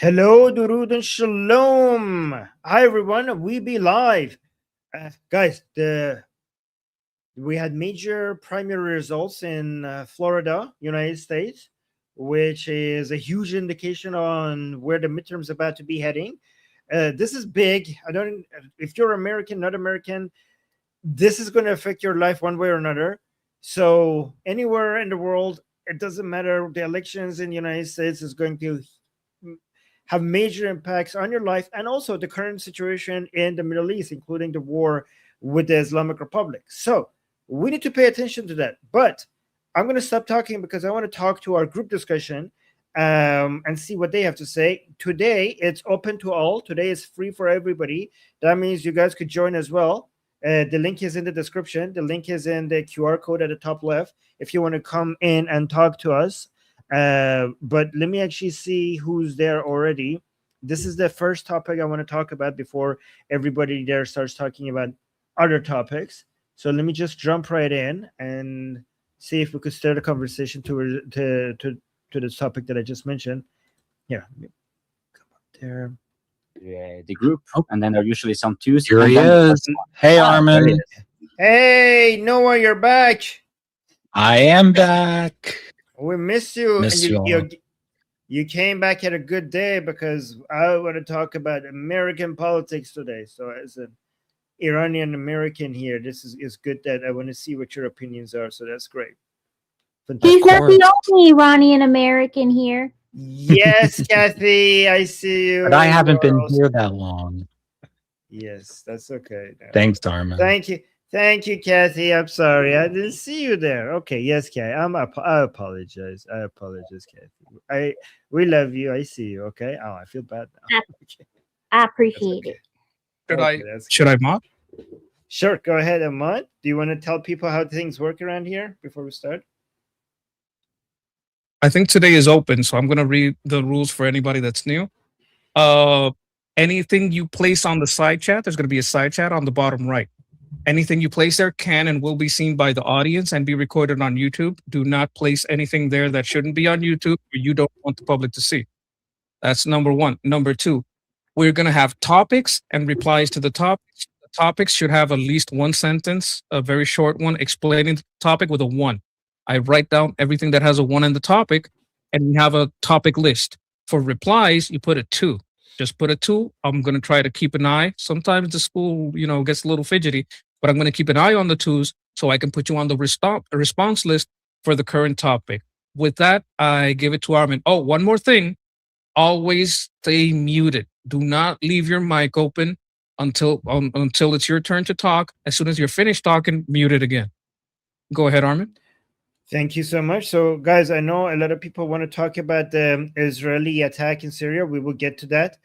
Hello, Durud and Shalom. Hi, everyone. We be live. Guys, we had major primary results in Florida, United States, which is a huge indication on where the midterms about to be heading. This is big. I don't. If you're American, not American, this is going to affect your life one way or another. So anywhere in the world, it doesn't matter. The elections in the United States is going to have major impacts on your life, and also the current situation in the Middle East, including the war with the Islamic Republic. So we need to pay attention to that. But I'm going to stop talking because I want to talk to our group discussion and see what they have to say. Today, it's open to all. Today is free for everybody. That means you guys could join as well. The link is in the description. The link is in the QR code at the top left if you want to come in and talk to us. But let me actually see who's there already. This is the first topic I want to talk about before everybody there starts talking about other topics. So let me just jump right in and see if we could start a conversation to this topic that I just mentioned. Here, let me come up there. The group, and then there are usually some twos. Here he is. Hey, Armin. Hey, Noah, you're back. I am back. We miss you. Miss and you all. you came back at a good day because I want to talk about American politics today. So as an Iranian American here, this is good that I want to see what your opinions are. So that's great. He's not the only Iranian American here. Yes, Kathy, I see you. But I haven't been here that long. Yes, that's okay. No. Thanks, Armin. Thank you, Kathy. I'm sorry, I didn't see you there. Okay, yes, Kathy. I apologize. Kathy. We love you. I see you. Okay. Oh, I feel bad now. Okay. I appreciate it. Should I mod? Sure. Go ahead, Ahmad. Do you want to tell people how things work around here before we start? I think today is open, so I'm going to read the rules for anybody that's new. Anything you place on the side chat, there's going to be a side chat on the bottom right. Anything you place there can and will be seen by the audience and be recorded on YouTube. Do not place anything there that shouldn't be on YouTube or you don't want the public to see. That's number one. Number two, we're going to have topics and replies to the topics. The topics should have at least one sentence, a very short one, explaining the topic with a one. I write down everything that has a one in the topic, and we have a topic list. For replies, you put a two. Just put a two. I'm going to try to keep an eye. Sometimes the school, gets a little fidgety, but I'm going to keep an eye on the twos so I can put you on the response list for the current topic. With that, I give it to Armin. Oh, one more thing. Always stay muted. Do not leave your mic open until it's your turn to talk. As soon as you're finished talking, mute it again. Go ahead, Armin. Thank you so much. So, guys, I know a lot of people want to talk about the Israeli attack in Syria. We will get to that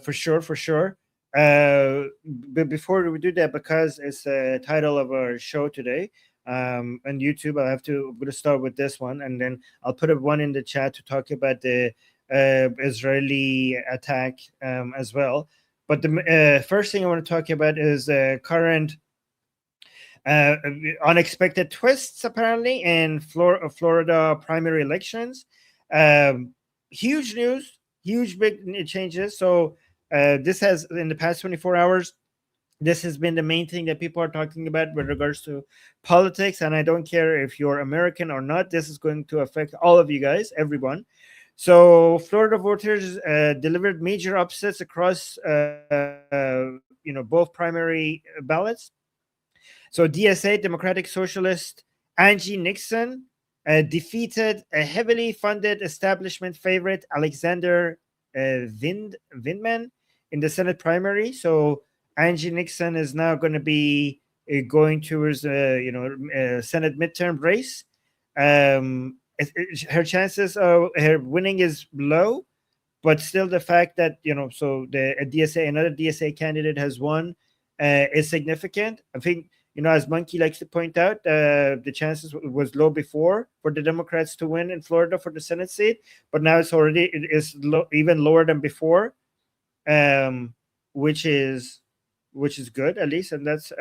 for sure. But before we do that, because it's the title of our show today on YouTube, I'm going to start with this one, and then I'll put one in the chat to talk about the Israeli attack as well. But the first thing I want to talk about is the current unexpected twists apparently in Florida primary elections. Huge news, huge big changes. So this has, in the past 24 hours, this has been the main thing that people are talking about with regards to politics. And I don't care if you're American or not, this is going to affect all of you guys, everyone. So Florida voters delivered major upsets across both primary ballots. So DSA, Democratic Socialist Angie Nixon, defeated a heavily funded establishment favorite, Alexander Vindman, in the Senate primary. So Angie Nixon is now going to be going towards a Senate midterm race. Her chances of her winning is low, but still the fact that so another DSA candidate has won is significant. I think as Monkey likes to point out, the chances was low before for the Democrats to win in Florida for the Senate seat, but now it is even lower than before, which is good at least, and that's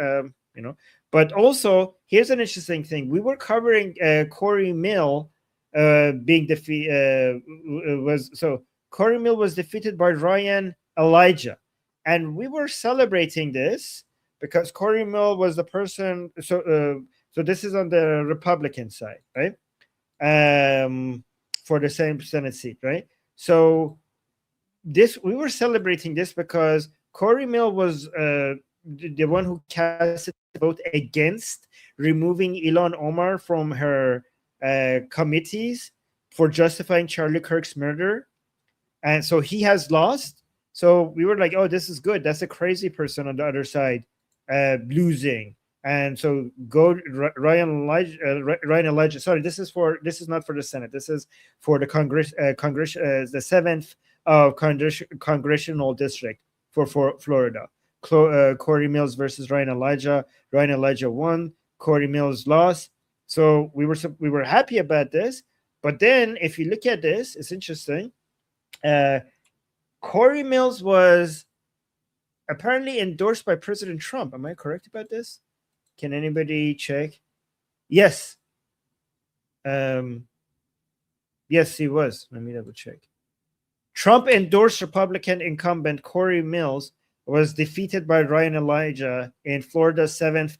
But also, here's an interesting thing: we were covering Cory Mills being defeated. Cory Mills was defeated by Ryan Elijah. And we were celebrating this because Cory Mills was the person. So this is on the Republican side, right? For the same Senate seat, right? So we were celebrating this because Cory Mills was the one who casted a vote against removing Ilhan Omar from her committees for justifying Charlie Kirk's murder, and so he has lost. So we were like, "Oh, this is good. That's a crazy person on the other side losing." And so Ryan Elijah. Sorry, this is not for the Senate. This is for the Congress. The 7th congressional district for Florida. Cory Mills versus Ryan Elijah. Ryan Elijah won. Cory Mills lost. So we were happy about this. But then, if you look at this, it's interesting. Cory Mills was apparently endorsed by President Trump. Am I correct about this? Can anybody check? Yes. Yes, he was. Let me double check. Trump endorsed Republican incumbent Cory Mills was defeated by Ryan Elijah in Florida's 7th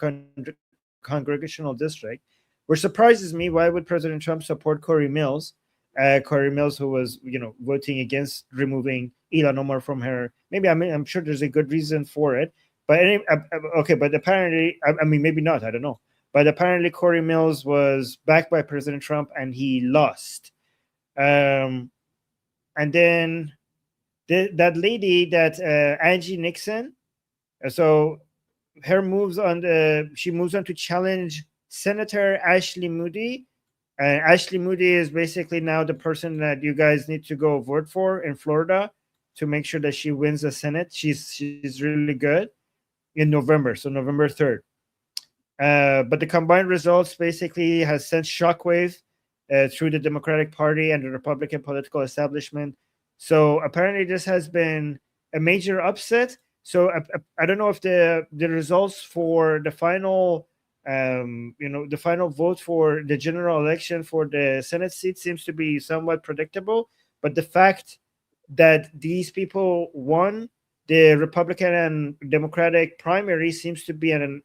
congressional district, which surprises me. Why would President Trump support Cory Mills? Cory Mills, who was, voting against removing Ilhan Omar from her. I'm sure there's a good reason for it. But okay, but apparently, maybe not. I don't know. But apparently, Cory Mills was backed by President Trump, and he lost. And then that lady, that Angie Nixon, so she moves on to challenge Senator Ashley Moody. Ashley Moody is basically now the person that you guys need to go vote for in Florida to make sure that she wins the Senate. She's really good. In November, so November 3rd. But the combined results basically has sent shockwave through the Democratic Party and the Republican political establishment. So apparently this has been a major upset. So I don't know if the results for the final, the final vote for the general election for the Senate seat seems to be somewhat predictable. But the fact that these people won the Republican and Democratic primary seems to be a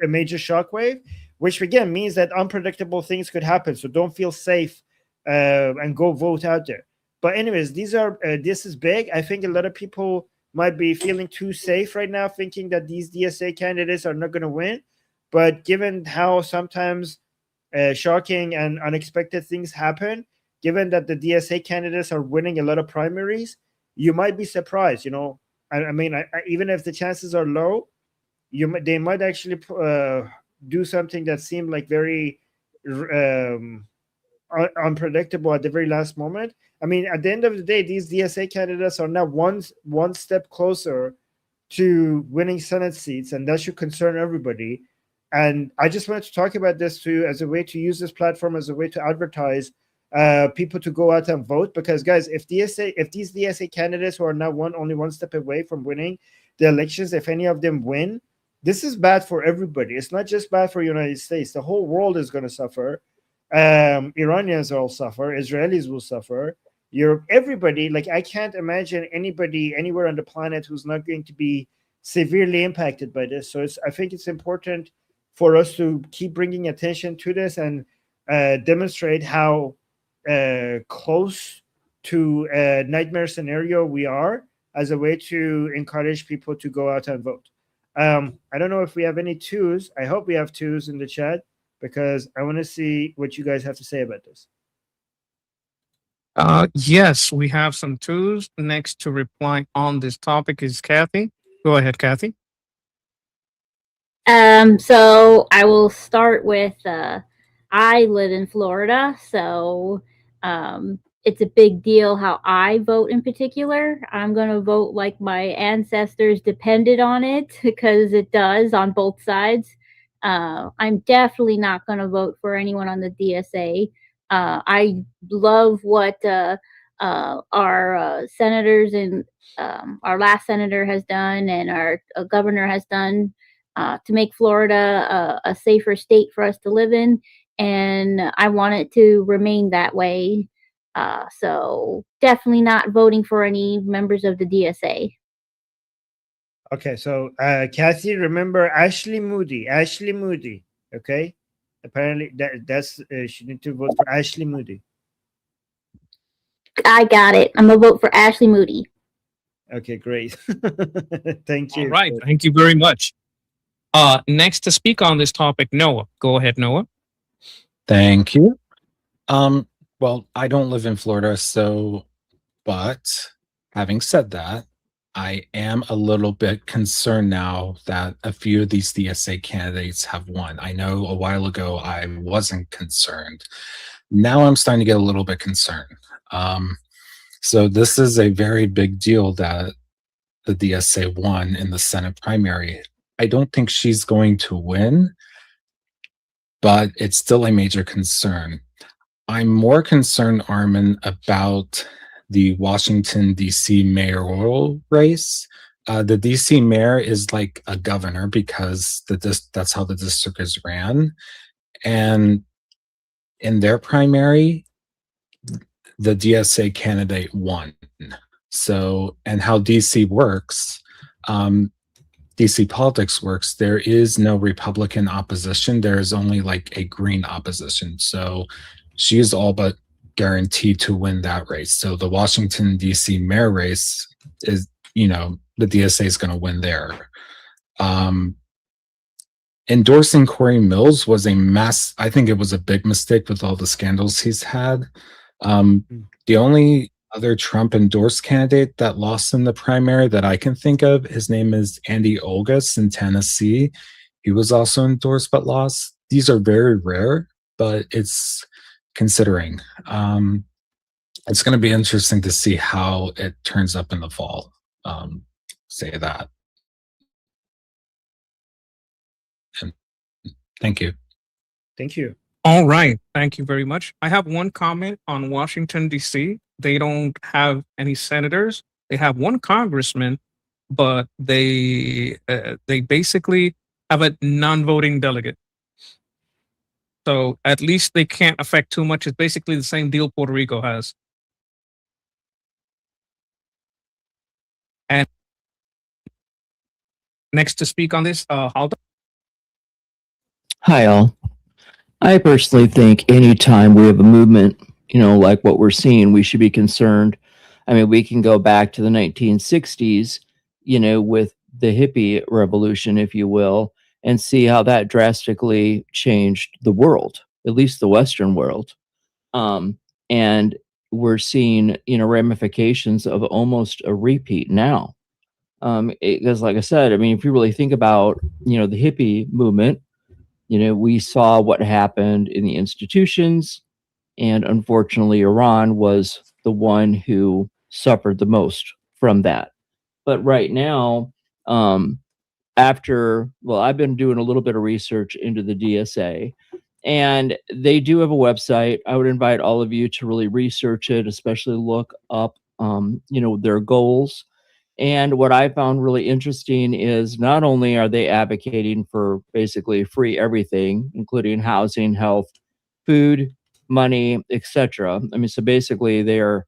major shockwave, which again means that unpredictable things could happen. So don't feel safe and go vote out there. But anyways, this is big. I think a lot of people might be feeling too safe right now, thinking that these DSA candidates are not going to win. But given how sometimes shocking and unexpected things happen, given that the DSA candidates are winning a lot of primaries, you might be surprised. Even if the chances are low, they might actually do something that seemed like very unpredictable at the very last moment. At the end of the day, these DSA candidates are now one step closer to winning Senate seats, and that should concern everybody. And I just wanted to talk about this too, as a way to use this platform as a way to advertise people to go out and vote, because guys, if these DSA candidates who are now only one step away from winning the elections, if any of them win, this is bad for everybody. It's not just bad for the United States. The whole world is going to suffer. Iranians will suffer. Israelis will suffer. Europe, everybody. Like, I can't imagine anybody anywhere on the planet who's not going to be severely impacted by this. So I think it's important for us to keep bringing attention to this and demonstrate how close to a nightmare scenario we are, as a way to encourage people to go out and vote. I don't know if we have any twos. I hope we have twos in the chat, because I want to see what you guys have to say about this. Yes, we have some twos. Next to reply on this topic is Kathy. Go ahead, Kathy. So I will start with, I live in Florida, so it's a big deal how I vote in particular. I'm going to vote like my ancestors depended on it, because it does on both sides. I'm definitely not going to vote for anyone on the DSA. I love what our senators and our last senator has done, and our governor has done to make Florida a safer state for us to live in. And I want it to remain that way. So definitely not voting for any members of the DSA. Okay, so Kathy, remember Ashley Moody. Ashley Moody. Okay, apparently that's she need to vote for Ashley Moody. I got it. I'm gonna vote for Ashley Moody. Okay, great. Thank you. All right. Thank you very much. Next to speak on this topic, Noah. Go ahead, Noah. Thank you. Well, I don't live in Florida, but having said that, I am a little bit concerned now that a few of these DSA candidates have won. I know a while ago I wasn't concerned. Now I'm starting to get a little bit concerned. So this is a very big deal that the DSA won in the Senate primary. I don't think she's going to win, but it's still a major concern. I'm more concerned, Armin, about the Washington, D.C. mayoral race. The D.C. mayor is like a governor because that's how the district is ran. And in their primary, the DSA candidate won. So, and how D.C. works, DC politics works, there is no Republican opposition. There is only like a green opposition. So she is all but guaranteed to win that race. So the Washington, D.C. mayor race is, the DSA is going to win there. Endorsing Cory Mills was I think it was a big mistake with all the scandals he's had. The only other Trump endorsed candidate that lost in the primary that I can think of, his name is Andy Olgus in Tennessee. He was also endorsed but lost. These are very rare, but it's considering. It's going to be interesting to see how it turns up in the fall. Say that. And thank you. Thank you. All right. Thank you very much. I have one comment on Washington, D.C. They don't have any senators. They have one congressman, but they basically have a non-voting delegate. So at least they can't affect too much. It's basically the same deal Puerto Rico has. And next to speak on this, Halda. Hi, all. I personally think anytime we have a movement, like what we're seeing, we should be concerned. I mean, we can go back to the 1960s, with the hippie revolution, if you will, and see how that drastically changed the world, at least the Western world. And we're seeing, ramifications of almost a repeat now. Because like I said, I mean, if you really think about, the hippie movement, we saw what happened in the institutions, and unfortunately, Iran was the one who suffered the most from that. But right now, I've been doing a little bit of research into the DSA, and they do have a website. I would invite all of you to really research it, especially look up, their goals. And what I found really interesting is not only are they advocating for basically free everything, including housing, health, food, money, etc. I mean, so basically they're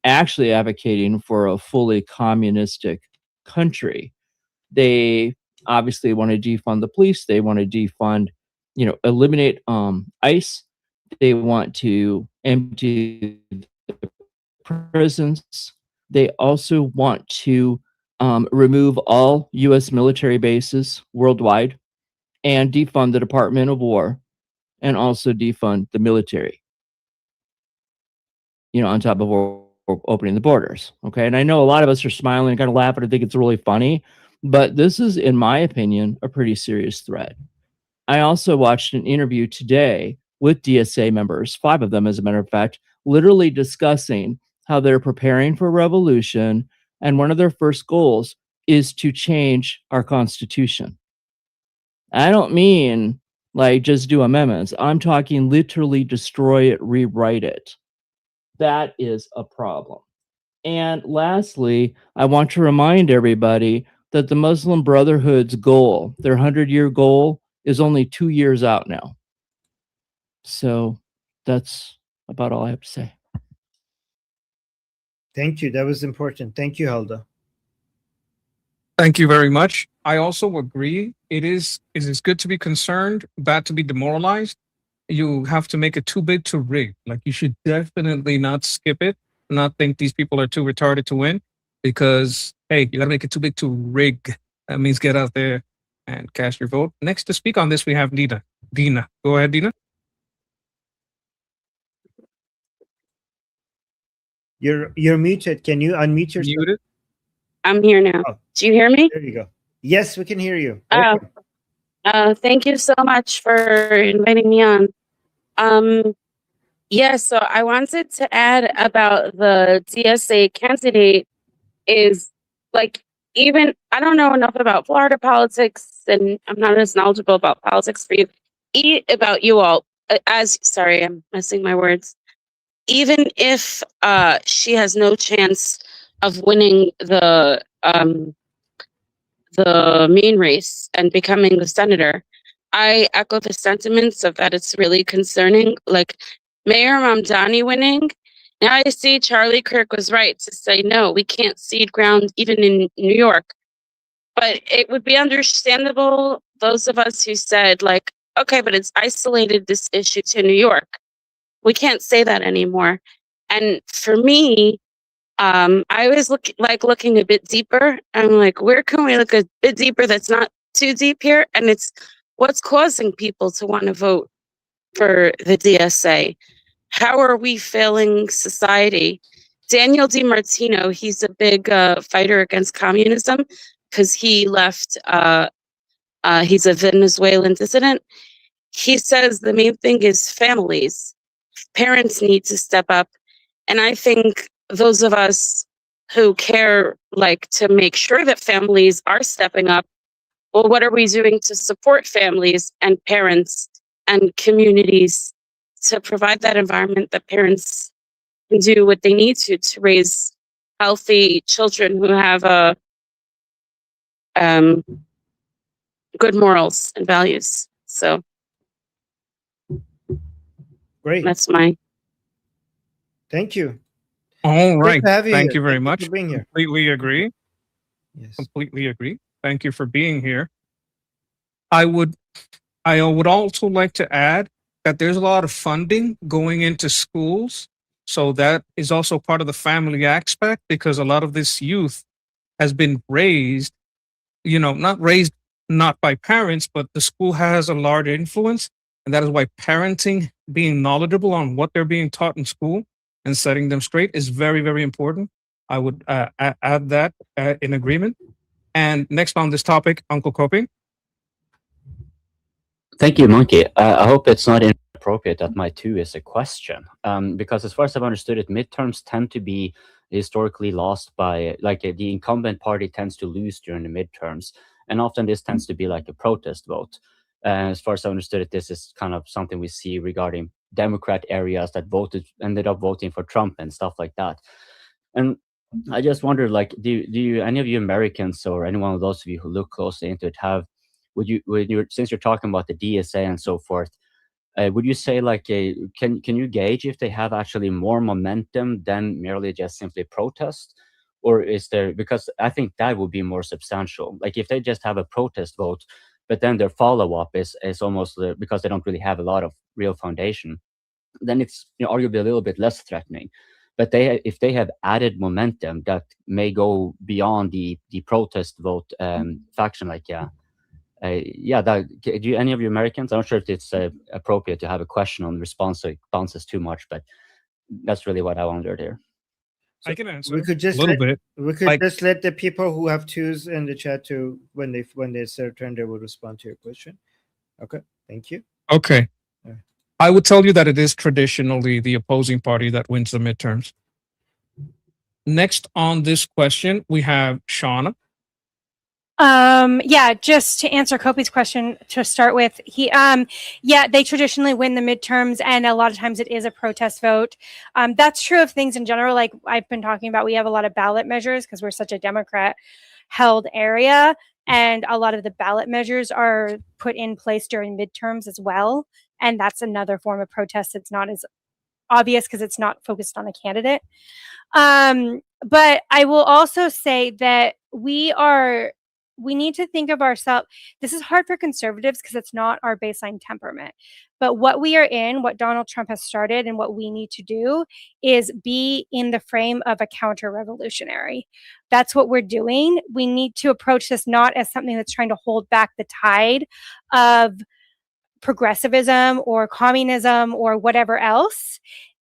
actually advocating for a fully communistic country. They obviously want to defund the police. They want to defund, eliminate ICE. They want to empty the prisons. They also want to remove all U.S. military bases worldwide and defund the Department of War and also defund the military, on top of opening the borders. Okay. And I know a lot of us are smiling and kind of laughing and think it's really funny, but this is, in my opinion, a pretty serious threat. I also watched an interview today with DSA members, 5 of them, as a matter of fact, literally discussing how they're preparing for revolution, and one of their first goals is to change our Constitution. I don't mean like just do amendments. I'm talking literally destroy it, rewrite it. That is a problem. And lastly, I want to remind everybody that the Muslim Brotherhood's goal, their 100-year goal, is only 2 years out now. So that's about all I have to say. Thank you. That was important. Thank you, Helda. Thank you very much. I also agree. It is good to be concerned, bad to be demoralized. You have to make it too big to rig. Like you should definitely not skip it, not think these people are too retarded to win, because hey, you gotta make it too big to rig. That means get out there and cast your vote. Next to speak on this, we have Dina. Dina, go ahead, Dina. You're muted. Can you unmute yourself? Muted. I'm here now. Oh. Do you hear me? There you go. Yes, we can hear you. Oh, thank you so much for inviting me on. Yeah, so I wanted to add about the DSA candidate is like, even I don't know enough about Florida politics, and I'm not as knowledgeable about politics for you. About you all, sorry, I'm messing my words. Even if she has no chance of winning the main race and becoming the senator, I echo the sentiments of that it's really concerning. Like Mayor Mamdani winning, now I see Charlie Kirk was right to say, no, we can't cede ground even in New York. But it would be understandable, those of us who said, like, okay, but it's isolated this issue to New York. We can't say that anymore. And for me, I always looking a bit deeper. I'm like, where can we look a bit deeper that's not too deep here? And it's what's causing people to want to vote for the DSA. How are we failing society? Daniel DiMartino, he's a big fighter against communism because he left, he's a Venezuelan dissident. He says the main thing is families. Parents need to step up. And I think those of us who care, like, to make sure that families are stepping up, well, what are we doing to support families and parents and communities to provide that environment that parents can do what they need to raise healthy children who have good morals and values? So Great. that's my. Thank you. All right. to have you Thank here. you very Thank you much. for being here. Completely agree. Yes. Completely agree. Thank you for being here. I would also like to add that there's a lot of funding going into schools. So that is also part of the family aspect, because a lot of this youth has been raised, not by parents, but the school has a large influence. And that is why parenting, being knowledgeable on what they're being taught in school and setting them straight is very, very important. I would add that in agreement. And next on this topic, Uncle Coping. Thank you, Monkey. I hope it's not inappropriate that my two is a question, because as far as I've understood it, midterms tend to be historically lost by, like, the incumbent party tends to lose during the midterms, and often this tends to be like a protest vote. As far as I understood it, this is kind of something we see regarding Democrat areas that ended up voting for Trump and stuff like that. And I just wondered, like, do you any of you Americans or any one of those of you who look closely into it since you're talking about the DSA and so forth, would you say, like, can you gauge if they have actually more momentum than merely just simply protest? Or is there, because I think that would be more substantial. Like if they just have a protest vote, but then their follow-up is almost, because they don't really have a lot of real foundation, then it's arguably a little bit less threatening. But if they have added momentum that may go beyond the protest vote faction, like do any of you Americans? I'm not sure if it's appropriate to have a question on responses too much, but that's really what I wondered here. I can answer. We could just a little bit. We could just let the people who have twos in the chat to when it's their turn, they will respond to your question. Okay, thank you. Okay. Yeah. I would tell you that it is traditionally the opposing party that wins the midterms. Next on this question, we have Shauna. Yeah, just to answer Kopi's question to start with, they traditionally win the midterms, and a lot of times it is a protest vote. That's true of things in general. Like I've been talking about, we have a lot of ballot measures because we're such a Democrat held area, and a lot of the ballot measures are put in place during midterms as well. And that's another form of protest. It's not as obvious because it's not focused on a candidate. But I will also say that we need to think of ourselves. This is hard for conservatives because it's not our baseline temperament. But what we are in, what Donald Trump has started, and what we need to do is be in the frame of a counter-revolutionary. That's what we're doing. We need to approach this not as something that's trying to hold back the tide of progressivism or communism or whatever else.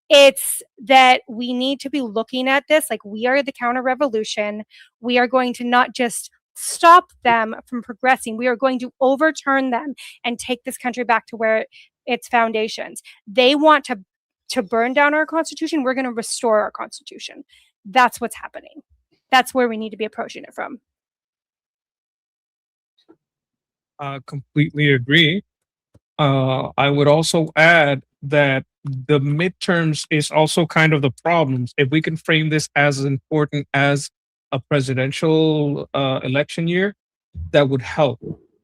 It's that we need to be looking at this like we are the counter-revolution. We are going to not just stop them from progressing. We are going to overturn them and take this country back to where its foundations. They want to burn down our Constitution. We're going to restore our Constitution. That's what's happening. That's where we need to be approaching it from. Completely agree. I would also add that the midterms is also kind of the problems. If we can frame this as important as a presidential election year, that would help.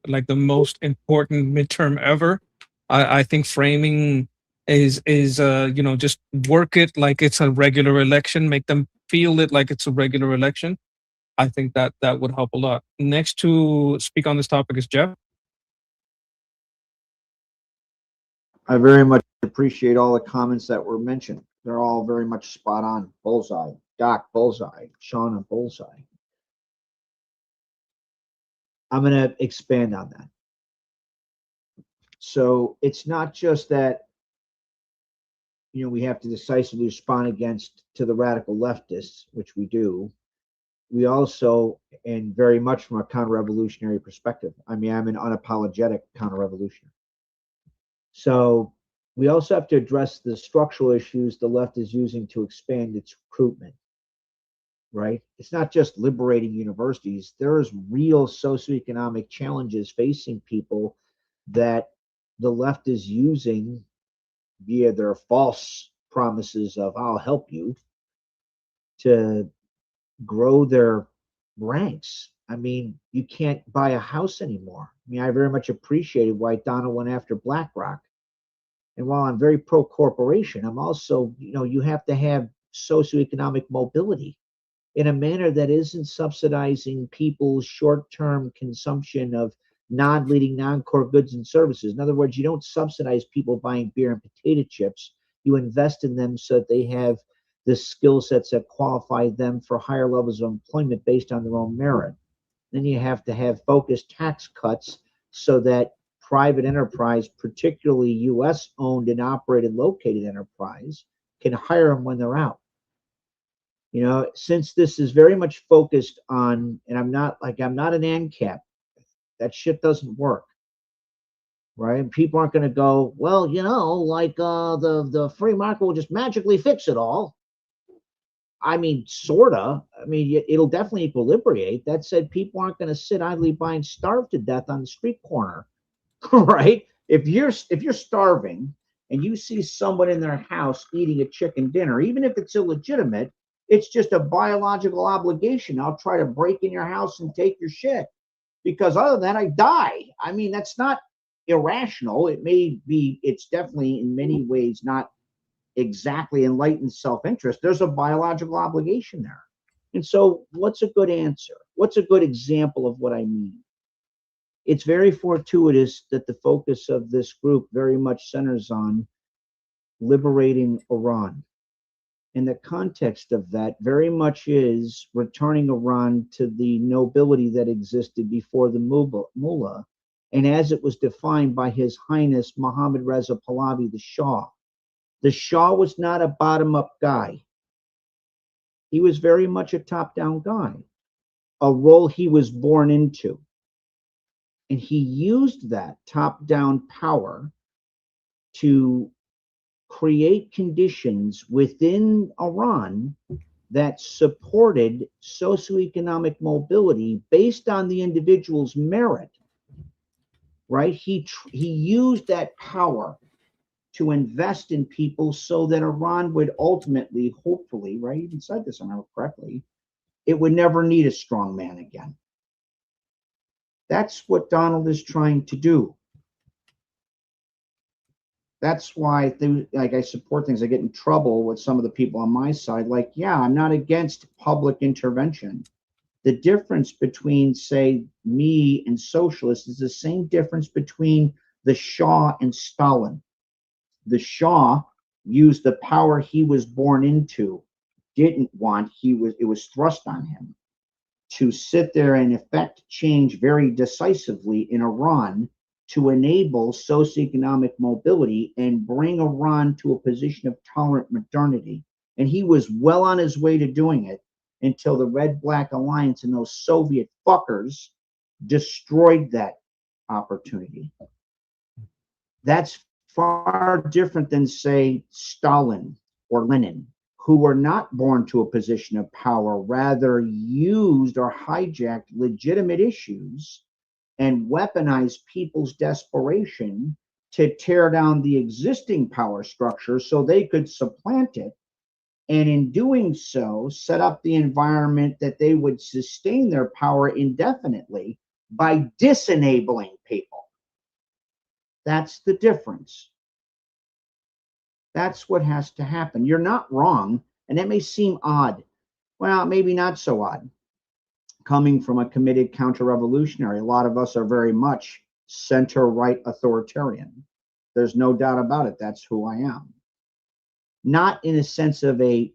Like the most important midterm ever. I think framing is just work it like it's a regular election, make them feel it like it's a regular election. I think that would help a lot. Next to speak on this topic is Jeff. I very much appreciate all the comments that were mentioned. They're all very much spot on. Bullseye. Doc, bullseye. Sean, a bullseye. I'm going to expand on that. So it's not just that, we have to decisively respond to the radical leftists, which we do. We also, and very much from a counter-revolutionary perspective, I'm an unapologetic counter-revolutionary. So we also have to address the structural issues the left is using to expand its recruitment, right? It's not just liberating universities. There's real socioeconomic challenges facing people that the left is using via their false promises of I'll help you to grow their ranks. You can't buy a house anymore. I very much appreciated why Donald went after BlackRock. And while I'm very pro-corporation, I'm also, you have to have socioeconomic mobility in a manner that isn't subsidizing people's short-term consumption of non-leading, non-core goods and services. In other words, you don't subsidize people buying beer and potato chips. You invest in them so that they have the skill sets that qualify them for higher levels of employment based on their own merit. Then you have to have focused tax cuts so that private enterprise, particularly U.S. owned and operated located enterprise, can hire them when they're out. Since this is very much focused on, and I'm not an ANCAP, that shit doesn't work, right? And people aren't going to go, well, the free market will just magically fix it all. Sorta. It'll definitely equilibrate. That said, people aren't going to sit idly by and starve to death on the street corner, right? If you're starving and you see someone in their house eating a chicken dinner, even if it's illegitimate, it's just a biological obligation. I'll try to break in your house and take your shit because other than that, I die. That's not irrational. It's definitely in many ways not exactly enlightened self-interest. There's a biological obligation there. And so what's a good answer? What's a good example of what I mean? It's very fortuitous that the focus of this group very much centers on liberating Iran. And the context of that very much is returning Iran to the nobility that existed before the mullah, and as it was defined by His Highness Mohammad Reza Pahlavi, the Shah. The Shah was not a bottom-up guy. He was very much a top-down guy, a role he was born into. And he used that top-down power to create conditions within Iran that supported socioeconomic mobility based on the individual's merit, right? He used that power to invest in people so that Iran would ultimately, hopefully, right? He even said this, if I remember correctly, it would never need a strong man again. That's what Donald is trying to do. That's why I support things. I get in trouble with some of the people on my side. Like, yeah, I'm not against public intervention. The difference between, say, me and socialists is the same difference between the Shah and Stalin. The Shah used the power he was born into, didn't want, it was thrust on him to sit there and effect change very decisively in Iran to enable socioeconomic mobility and bring Iran to a position of tolerant modernity. And he was well on his way to doing it until the Red-Black Alliance and those Soviet fuckers destroyed that opportunity. That's far different than, say, Stalin or Lenin, who were not born to a position of power, rather used or hijacked legitimate issues and weaponized people's desperation to tear down the existing power structure so they could supplant it, and in doing so, set up the environment that they would sustain their power indefinitely by disenabling people. That's the difference. That's what has to happen. You're not wrong, and that may seem odd. Well, maybe not so odd. Coming from a committed counter-revolutionary, a lot of us are very much center-right authoritarian. There's no doubt about it. That's who I am. Not in a sense of a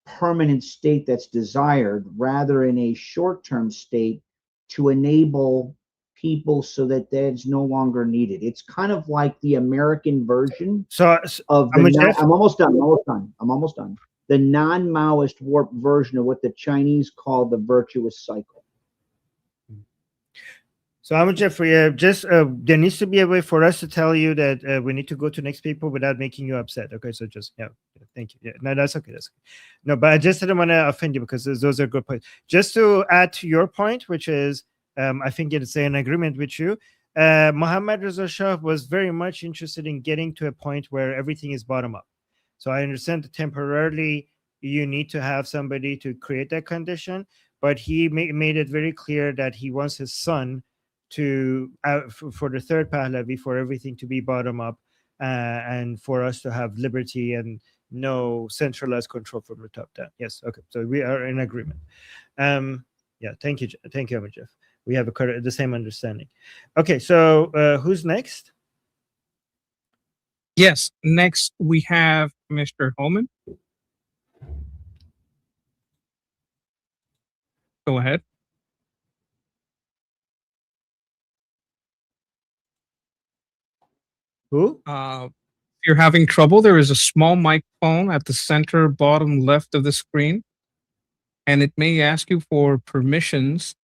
permanent state that's desired, rather in a short-term state to enable people so that that's no longer needed. It's kind of like the American version of the I'm almost done. The non-Maoist warped version of what the Chinese call the virtuous cycle. So I'm Jeffrey. There needs to be a way for us to tell you that we need to go to next people without making you upset. Okay, so just thank you. Yeah, no, that's okay. That's okay. No, but I just didn't want to offend you because those are good points. Just to add to your point, which is, I think it's in agreement with you. Mohammad Reza Shah was very much interested in getting to a point where everything is bottom up. So I understand that temporarily you need to have somebody to create that condition, but he made it very clear that he wants his son to for the third Pahlavi, for everything to be bottom up, and for us to have liberty and no centralized control from the top down. Yes, okay, so we are in agreement. Yeah, thank you, Jeff. We have the same understanding. Okay, so who's next? Yes, next we have Mr. Holman. Go ahead. Who? If you're having trouble, there is a small microphone at the center bottom left of the screen, and it may ask you for permissions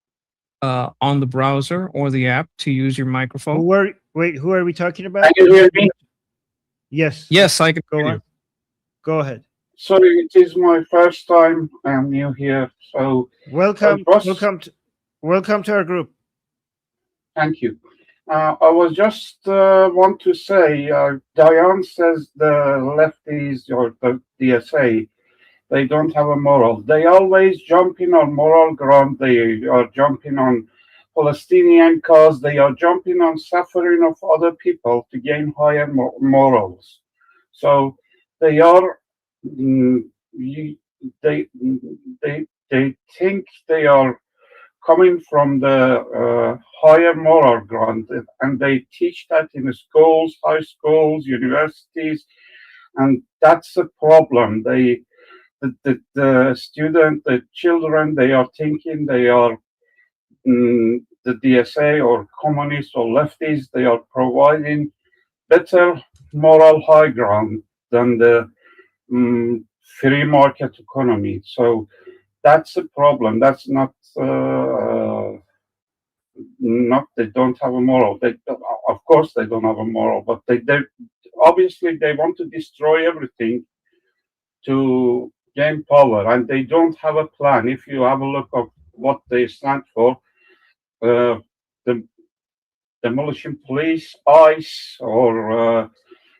on the browser or the app to use your microphone. Who are we talking about? Can you hear me? Yes, I can go hear on. you. Go ahead. Sorry, it is my first time. I'm new here, so welcome to our group. Thank you. I was just want to say, Diane says the lefties or the DSA, they don't have a moral. They always jump in on moral ground. They are jumping on Palestinian cause. They are jumping on suffering of other people to gain higher morals. So they are, they think they are coming from the higher moral ground, and they teach that in schools, high schools, universities, and that's a problem. The student, the children, they are thinking they are the DSA or communists or lefties. They are providing better moral high ground than the free market economy. So that's a problem. That's not they don't have a moral. They, of course, they don't have a moral, but they obviously they want to destroy everything to gain power, and they don't have a plan. If you have a look at what they stand for, the demolition police, ICE, or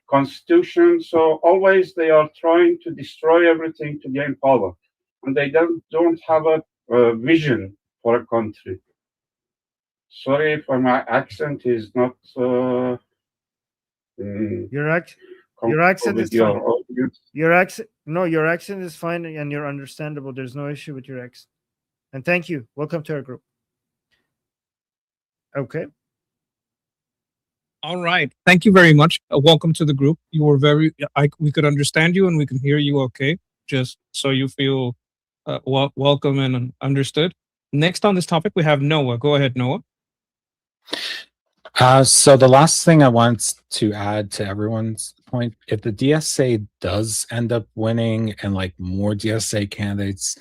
constitution. So always they are trying to destroy everything to gain power, and they don't have a vision for a country. Sorry if my accent is not your Your accent with is your fine. audience. Your accent is fine and you're understandable. There's no issue with your accent. And thank you. Welcome to our group. Okay. All right. Thank you very much. Welcome to the group. You were we could understand you and we can hear you okay. Just so you feel welcome and understood. Next on this topic, we have Noah. Go ahead, Noah. So the last thing I want to add to everyone's point, if the DSA does end up winning and like more DSA candidates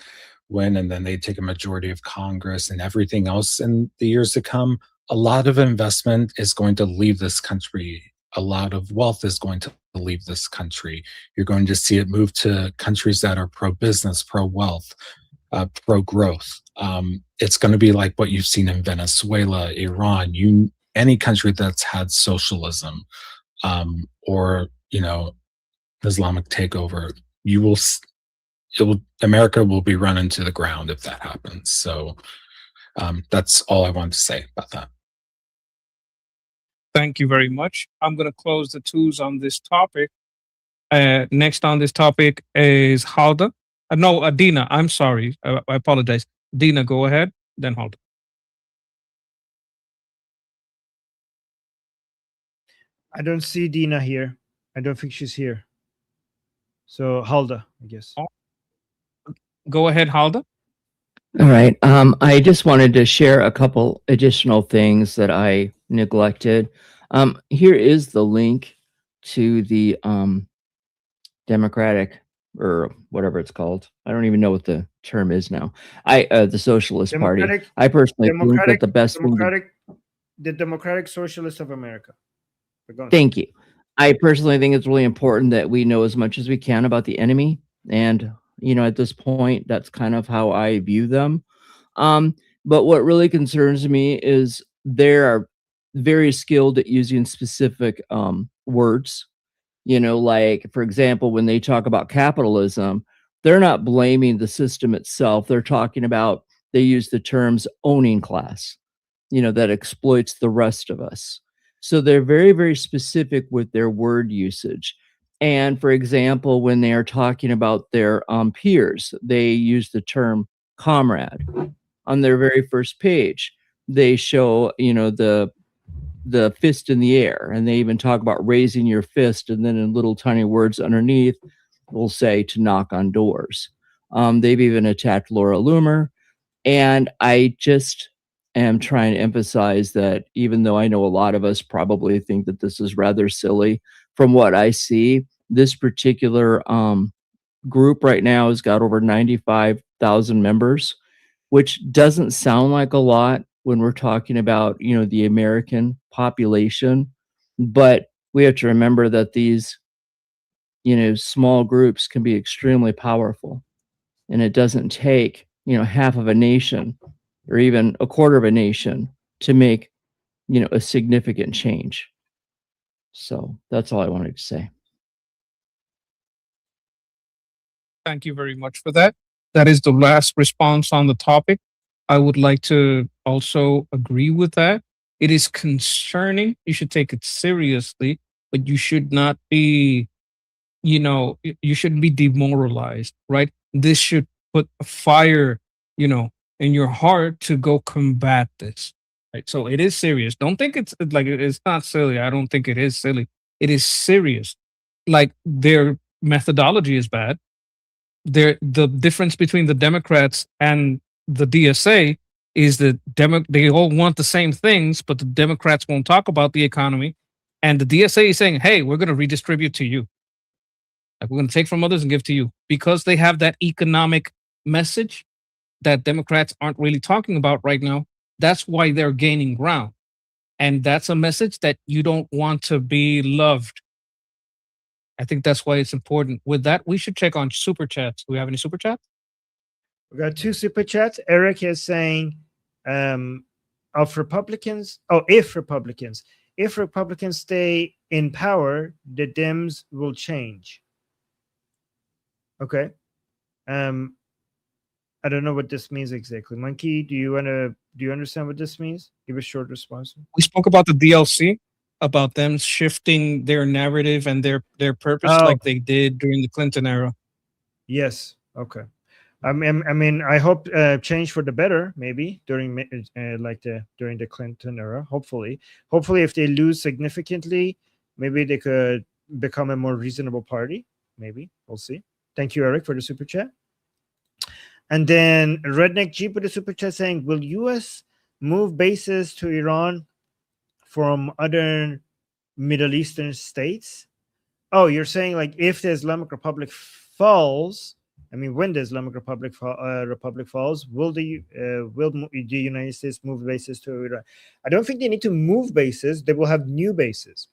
win, and then they take a majority of Congress and everything else in the years to come, a lot of investment is going to leave this country. A lot of wealth is going to leave this country. You're going to see it move to countries that are pro-business, pro-wealth, pro-growth. It's going to be like what you've seen in Venezuela, Iran, any country that's had socialism or Islamic takeover. America will be run into the ground if that happens. So that's all I wanted to say about that. Thank you very much. I'm going to close the twos on this topic. Next on this topic is Halda. No, Dina. I'm sorry. I apologize. Dina, go ahead. Then Halda. I don't see Dina here. I don't think she's here. So Halda, I guess. Go ahead, Halda. All right. I just wanted to share a couple additional things that I neglected. Here is the link to the Democratic, or whatever it's called. I don't even know what the term is now. The Socialist Party. I personally think that the best the Democratic Socialists of America. Thank you. I personally think it's really important that we know as much as we can about the enemy. And, at this point, that's kind of how I view them. But what really concerns me is they are very skilled at using specific words. Like, for example, when they talk about capitalism, they're not blaming the system itself. They're talking about, they use the terms owning class, that exploits the rest of us. So they're very, very specific with their word usage. And for example, when they are talking about their peers, they use the term comrade. On their very first page, they show, the fist in the air, and they even talk about raising your fist, and then in little tiny words underneath, will say to knock on doors. They've even attacked Laura Loomer, and I just am trying to emphasize that even though I know a lot of us probably think that this is rather silly, from what I see, this particular group right now has got over 95,000 members, which doesn't sound like a lot when we're talking about, the American population. But we have to remember that these, small groups can be extremely powerful. And it doesn't take, half of a nation or even a quarter of a nation to make, a significant change. So that's all I wanted to say. Thank you very much for that. That is the last response on the topic. I would like to also agree with that. It is concerning. You should take it seriously, but you should not be, you shouldn't be demoralized, right? This should put a fire, in your heart to go combat this, right? So it is serious. Don't think it's like, it's not silly. I don't think it is silly. It is serious. Like, their methodology is bad. The difference between the Democrats and the DSA is that they all want the same things, but the Democrats won't talk about the economy. And the DSA is saying, hey, we're going to redistribute to you. Like, we're going to take from others and give to you, because they have that economic message that Democrats aren't really talking about right now. That's why they're gaining ground. And that's a message that you don't want to be loved. I think that's why it's important. With that, we should check on super chats. Do we have any super chats? We got 2 super chats. Eric is saying, if Republicans stay in power, the Dems will change. Okay. I don't know what this means exactly. Monkey, do you understand what this means? Give a short response. We spoke about the DLC. about them shifting their narrative and their purpose Oh. like they did during the Clinton era. Yes. Okay. I mean, I hope change for the better, maybe during during the Clinton era. Hopefully, if they lose significantly, maybe they could become a more reasonable party. Maybe we'll see. Thank you, Eric, for the super chat. And then Redneck Jeep with the super chat saying, "Will U.S. move bases to Iran from other Middle Eastern states?" Oh, you're saying like if the Islamic Republic falls. I mean, when the Islamic Republic falls, will the United States move bases to Iran? I don't think they need to move bases. They will have new bases.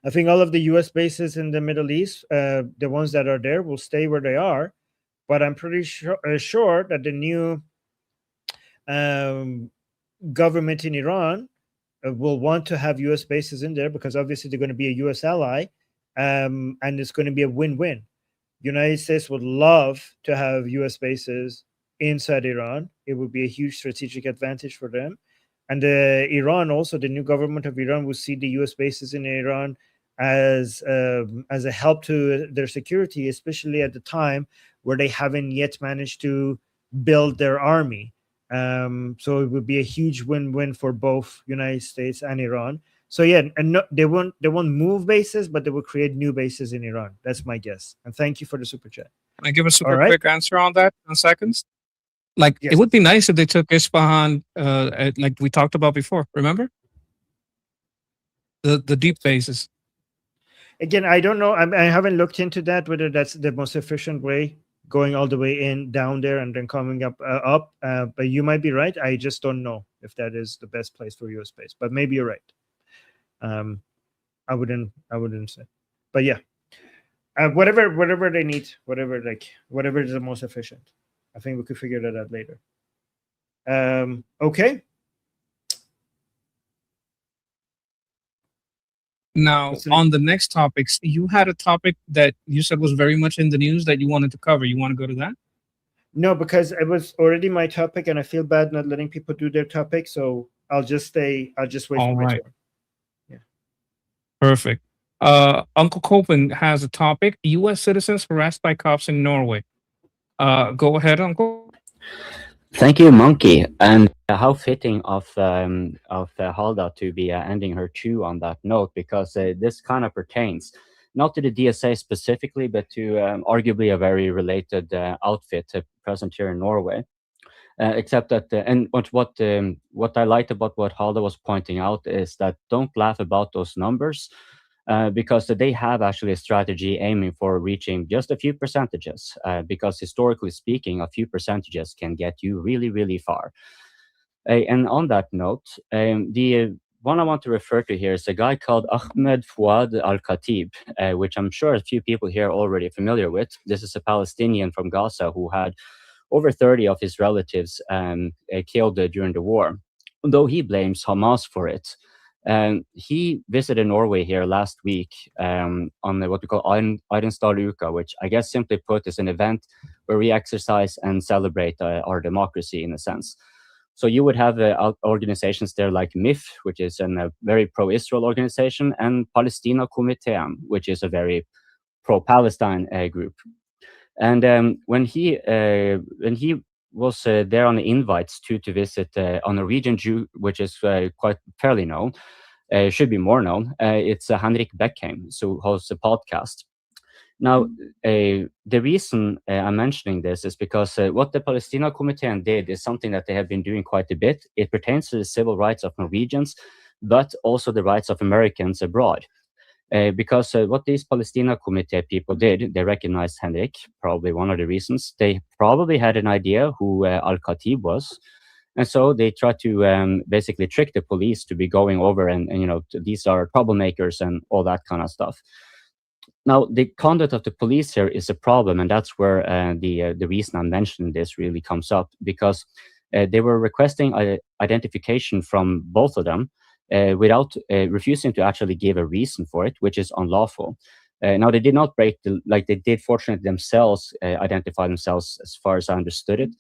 I think all of the U.S. bases in the Middle East, the ones that are there, will stay where they are. But I'm pretty sure that the new government in Iran will want to have U.S. bases in there because obviously they're going to be a U.S. ally, and it's going to be a win-win. United States would love to have U.S. bases inside Iran. It would be a huge strategic advantage for them. And Iran also, the new government of Iran will see the U.S. bases in Iran as a help to their security, especially at the time where they haven't yet managed to build their army. So it would be a huge win-win for both United States and Iran. So yeah, and no, they won't move bases, but they will create new bases in Iran. That's my guess. And thank you for the super chat. Can I give a super All right. quick answer on that in seconds? Like Yes. it would be nice if they took Isfahan, like we talked about before. Remember the deep bases. Again, I don't know. I haven't looked into that whether that's the most efficient way, going all the way in down there and then coming up. But you might be right. I just don't know if that is the best place for U.S. base. But maybe you're right. I wouldn't say, but yeah, whatever they need, whatever is the most efficient. I think we could figure that out later. Okay. Now, on the next topics, you had a topic that you said was very much in the news that you wanted to cover. You want to go to that? No, because it was already my topic, and I feel bad not letting people do their topic. So I'll just wait for my turn. Perfect. Uncle Copen has a topic: U.S. citizens harassed by cops in Norway. Go ahead, Uncle. Thank you, Monkey. And how fitting of Halda to be ending her chew on that note, because this kind of pertains not to the DSA specifically, but to arguably a very related outfit present here in Norway. Except that, and what I liked about what Halda was pointing out is that don't laugh about those numbers, because they have actually a strategy aiming for reaching just a few percentages, because historically speaking, a few percentages can get you really, really far. And on that note, the one I want to refer to here is a guy called Ahmed Fouad al-Khatib, which I'm sure a few people here are already familiar with. This is a Palestinian from Gaza who had over 30 of his relatives killed during the war, though he blames Hamas for it. He visited Norway here last week on what we call Idensdaluka, which I guess simply put is an event where we exercise and celebrate our democracy in a sense. So you would have organizations there like MIF, which is a very pro-Israel organization, and Palestina Komiteen, which is a very pro-Palestine group. And when he was there on the invites to visit a Norwegian Jew, which is quite fairly known, should be more known. It's Henrik Beckheim, who hosts a podcast. Now, the reason I'm mentioning this is because what the Palestina Komiteen did is something that they have been doing quite a bit. It pertains to the civil rights of Norwegians, but also the rights of Americans abroad. Because what these Palestina Committee people did, they recognized Henrik, probably one of the reasons. They probably had an idea who al-Khatib was. And so they tried to basically trick the police to be going over and these are troublemakers and all that kind of stuff. Now, the conduct of the police here is a problem, and that's where the reason I'm mentioning this really comes up, because they were requesting identification from both of them, without refusing to actually give a reason for it, which is unlawful. Now, they did not break like they did fortunately themselves identify themselves as far as I understood it.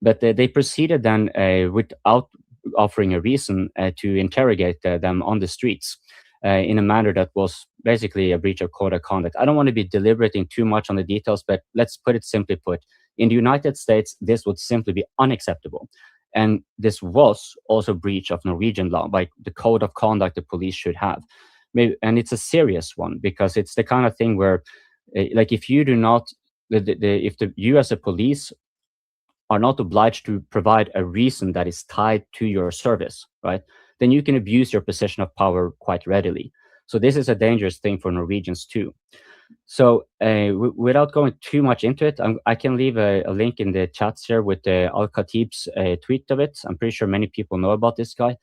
But they proceeded then without offering a reason to interrogate them on the streets in a manner that was basically a breach of code of conduct. I don't want to be deliberating too much on the details, but let's put it simply put. In the United States, this would simply be unacceptable. And this was also breach of Norwegian law, like the code of conduct the police should have. And it's a serious one, because it's the kind of thing where, like, if you do not, if you as a police are not obliged to provide a reason that is tied to your service, right, then you can abuse your position of power quite readily. So this is a dangerous thing for Norwegians too. So without going too much into it, I can leave a link in the chats here with Al-Khatib's tweet of it. I'm pretty sure many people know about this guy.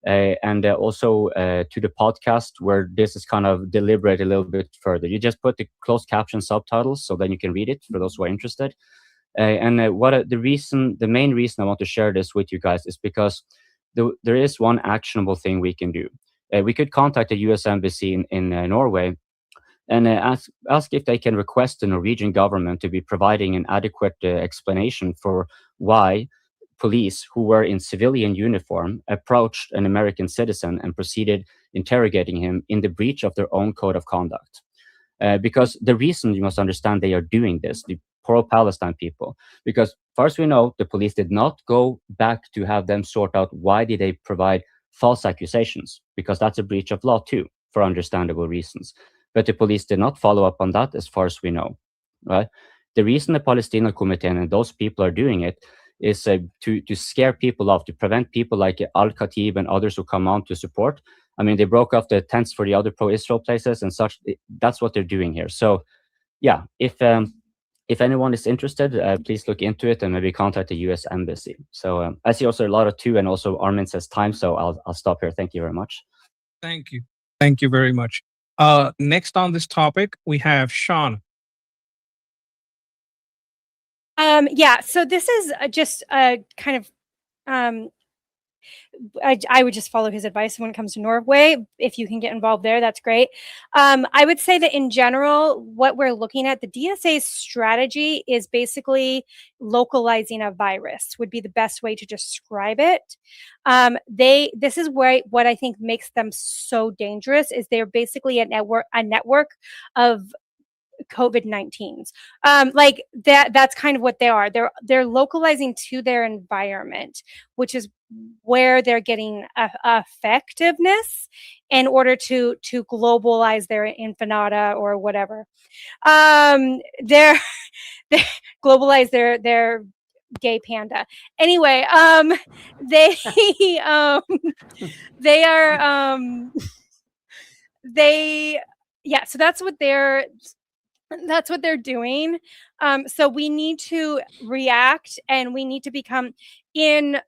And also to the podcast where this is kind of deliberated a little bit further. You just put the closed caption subtitles, so then you can read it for those who are interested. The main reason I want to share this with you guys is because there is one actionable thing we can do. We could contact the U.S. Embassy in Norway and ask if they can request the Norwegian government to be providing an adequate explanation for why police who were in civilian uniform approached an American citizen and proceeded interrogating him in the breach of their own code of conduct. Because the reason, you must understand, they are doing this, the pro-Palestine people, because far as we know, the police did not go back to have them sort out why did they provide false accusations, because that's a breach of law too, for understandable reasons. But the police did not follow up on that as far as we know, right? The reason the Palestinian Committee and those people are doing it is to scare people off, to prevent people like Al-Khatib and others who come on to support. I mean, they broke off the tents for the other pro-Israel places and such. That's what they're doing here. So, yeah, if anyone is interested, please look into it and maybe contact the U.S. Embassy. So I see also a lot of two, and also Armin says time, so I'll stop here. Thank you very much. Thank you. Thank you very much. Next on this topic, we have Sean. Yeah, so this is just a kind of, I would just follow his advice when it comes to Norway. If you can get involved there, that's great. I would say that in general, what we're looking at, the DSA's strategy is basically localizing a virus would be the best way to describe it. This is where what I think makes them so dangerous is they're basically a network of COVID-19s. Like that's kind of what they are. They're localizing to their environment, which is where they're getting effectiveness in order to globalize their infinita or whatever. They globalize their gay panda. Anyway, they so that's what they're doing. So we need to react, and we need to become in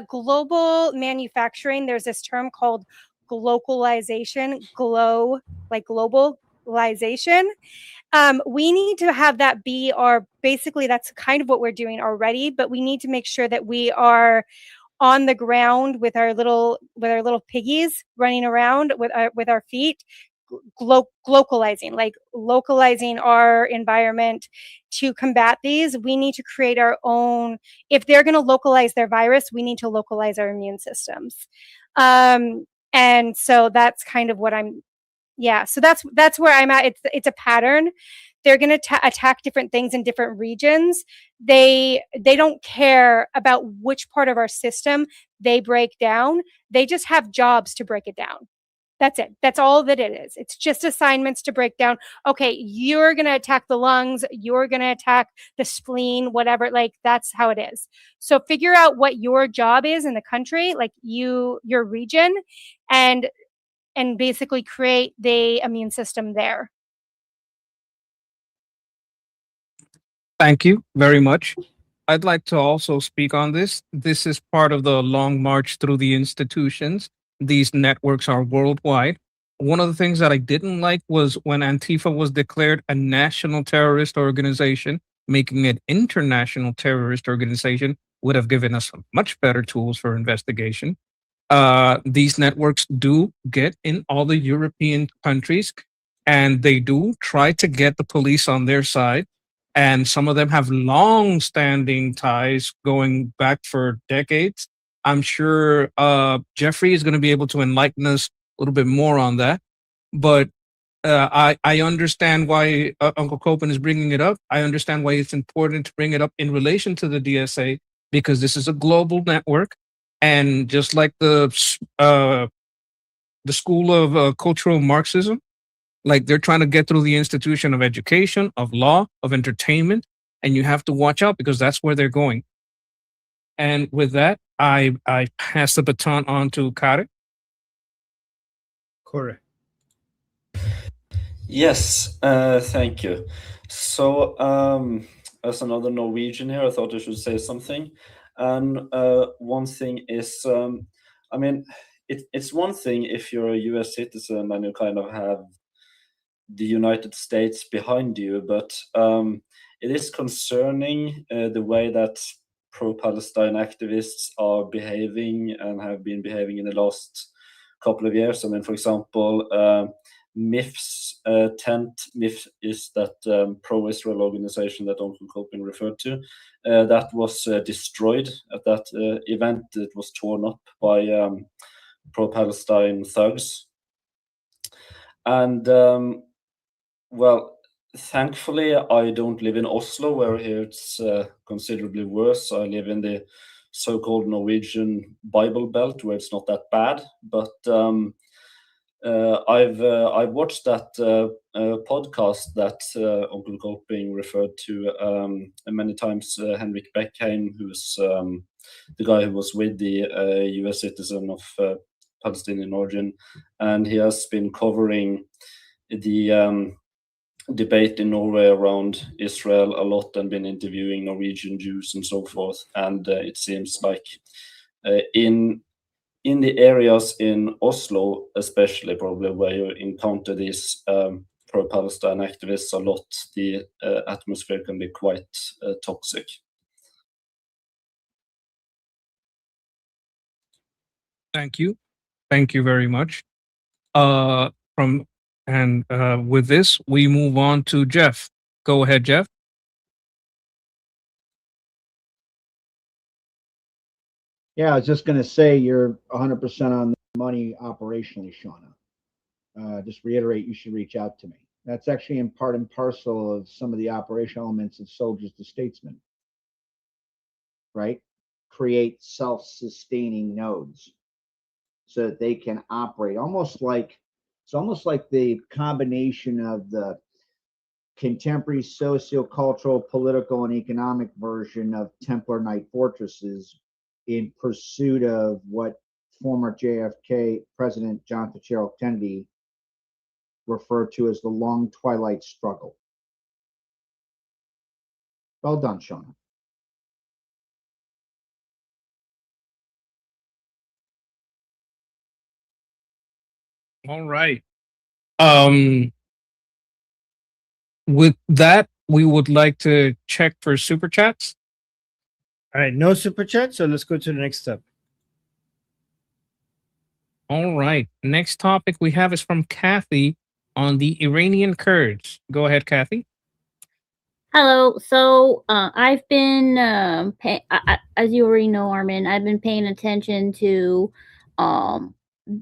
global manufacturing. There's this term called globalization, like globalization. We need to have that be basically that's kind of what we're doing already, but we need to make sure that we are on the ground with our little piggies running around with our feet, localizing our environment to combat these. We need to create our own. If they're going to localize their virus, we need to localize our immune systems. And so that's kind of what so that's where I'm at. It's a pattern. They're going to attack different things in different regions. They don't care about which part of our system they break down. They just have jobs to break it down. That's it. That's all that it is. It's just assignments to break down. Okay, you're going to attack the lungs. You're going to attack the spleen, whatever. Like, that's how it is. So figure out what your job is in the country, like your region, and basically create the immune system there. Thank you very much. I'd like to also speak on this. This is part of the long march through the institutions. These networks are worldwide. One of the things that I didn't like was when Antifa was declared a national terrorist organization, making it international terrorist organization would have given us much better tools for investigation. These networks do get in all the European countries, and they do try to get the police on their side. and some of them have long-standing ties going back for decades. I'm sure Jeffrey is going to be able to enlighten us a little bit more on that. But I understand why Uncle Copen is bringing it up. I understand why it's important to bring it up in relation to the DSA, because this is a global network, and just like the school of cultural Marxism, like they're trying to get through the institution of education, of law, of entertainment, and you have to watch out because that's where they're going. And with that, I pass the baton on to Kari. Correct. Yes, thank you. So, as another Norwegian here, I thought I should say something. And one thing is, I mean, it's one thing if you're a US citizen and you kind of have the United States behind you, but it is concerning the way that pro-Palestine activists are behaving and have been behaving in the last couple of years. I mean, for example, MIF's MIF is that pro-Israel organization that Uncle Copen referred to. That was destroyed at that event. It was torn up by pro-Palestine thugs. And well, thankfully, I don't live in Oslo, where here it's considerably worse. I live in the so-called Norwegian Bible Belt, where it's not that bad. But I've watched that podcast that Uncle Copen referred to many times. Henrik Beckheim, who's the guy who was with the U.S. citizen of Palestinian origin, and he has been covering the debate in Norway around Israel a lot and been interviewing Norwegian Jews and so forth. And it seems like in the areas in Oslo, especially probably where you encounter these pro-Palestine activists a lot, the atmosphere can be quite toxic. Thank you. Thank you very much. With this, we move on to Jeff. Go ahead, Jeff. Yeah, I was just going to say you're 100% on the money operationally, Shauna. Just reiterate, you should reach out to me. That's actually in part and parcel of some of the operational elements of soldiers to statesmen, right? Create self-sustaining nodes so that they can operate it's almost like the combination of the contemporary socio-cultural, political, and economic version of Templar Knight fortresses in pursuit of what former JFK President John Fitzgerald Kennedy referred to as the long twilight struggle. Well done, Shauna. All right. With that, we would like to check for super chats. All right, no super chat, so let's go to the next step. All right. Next topic we have is from Kathy on the Iranian Kurds. Go ahead, Kathy. Hello. So I've been, as you already know, Armin, I've been paying attention to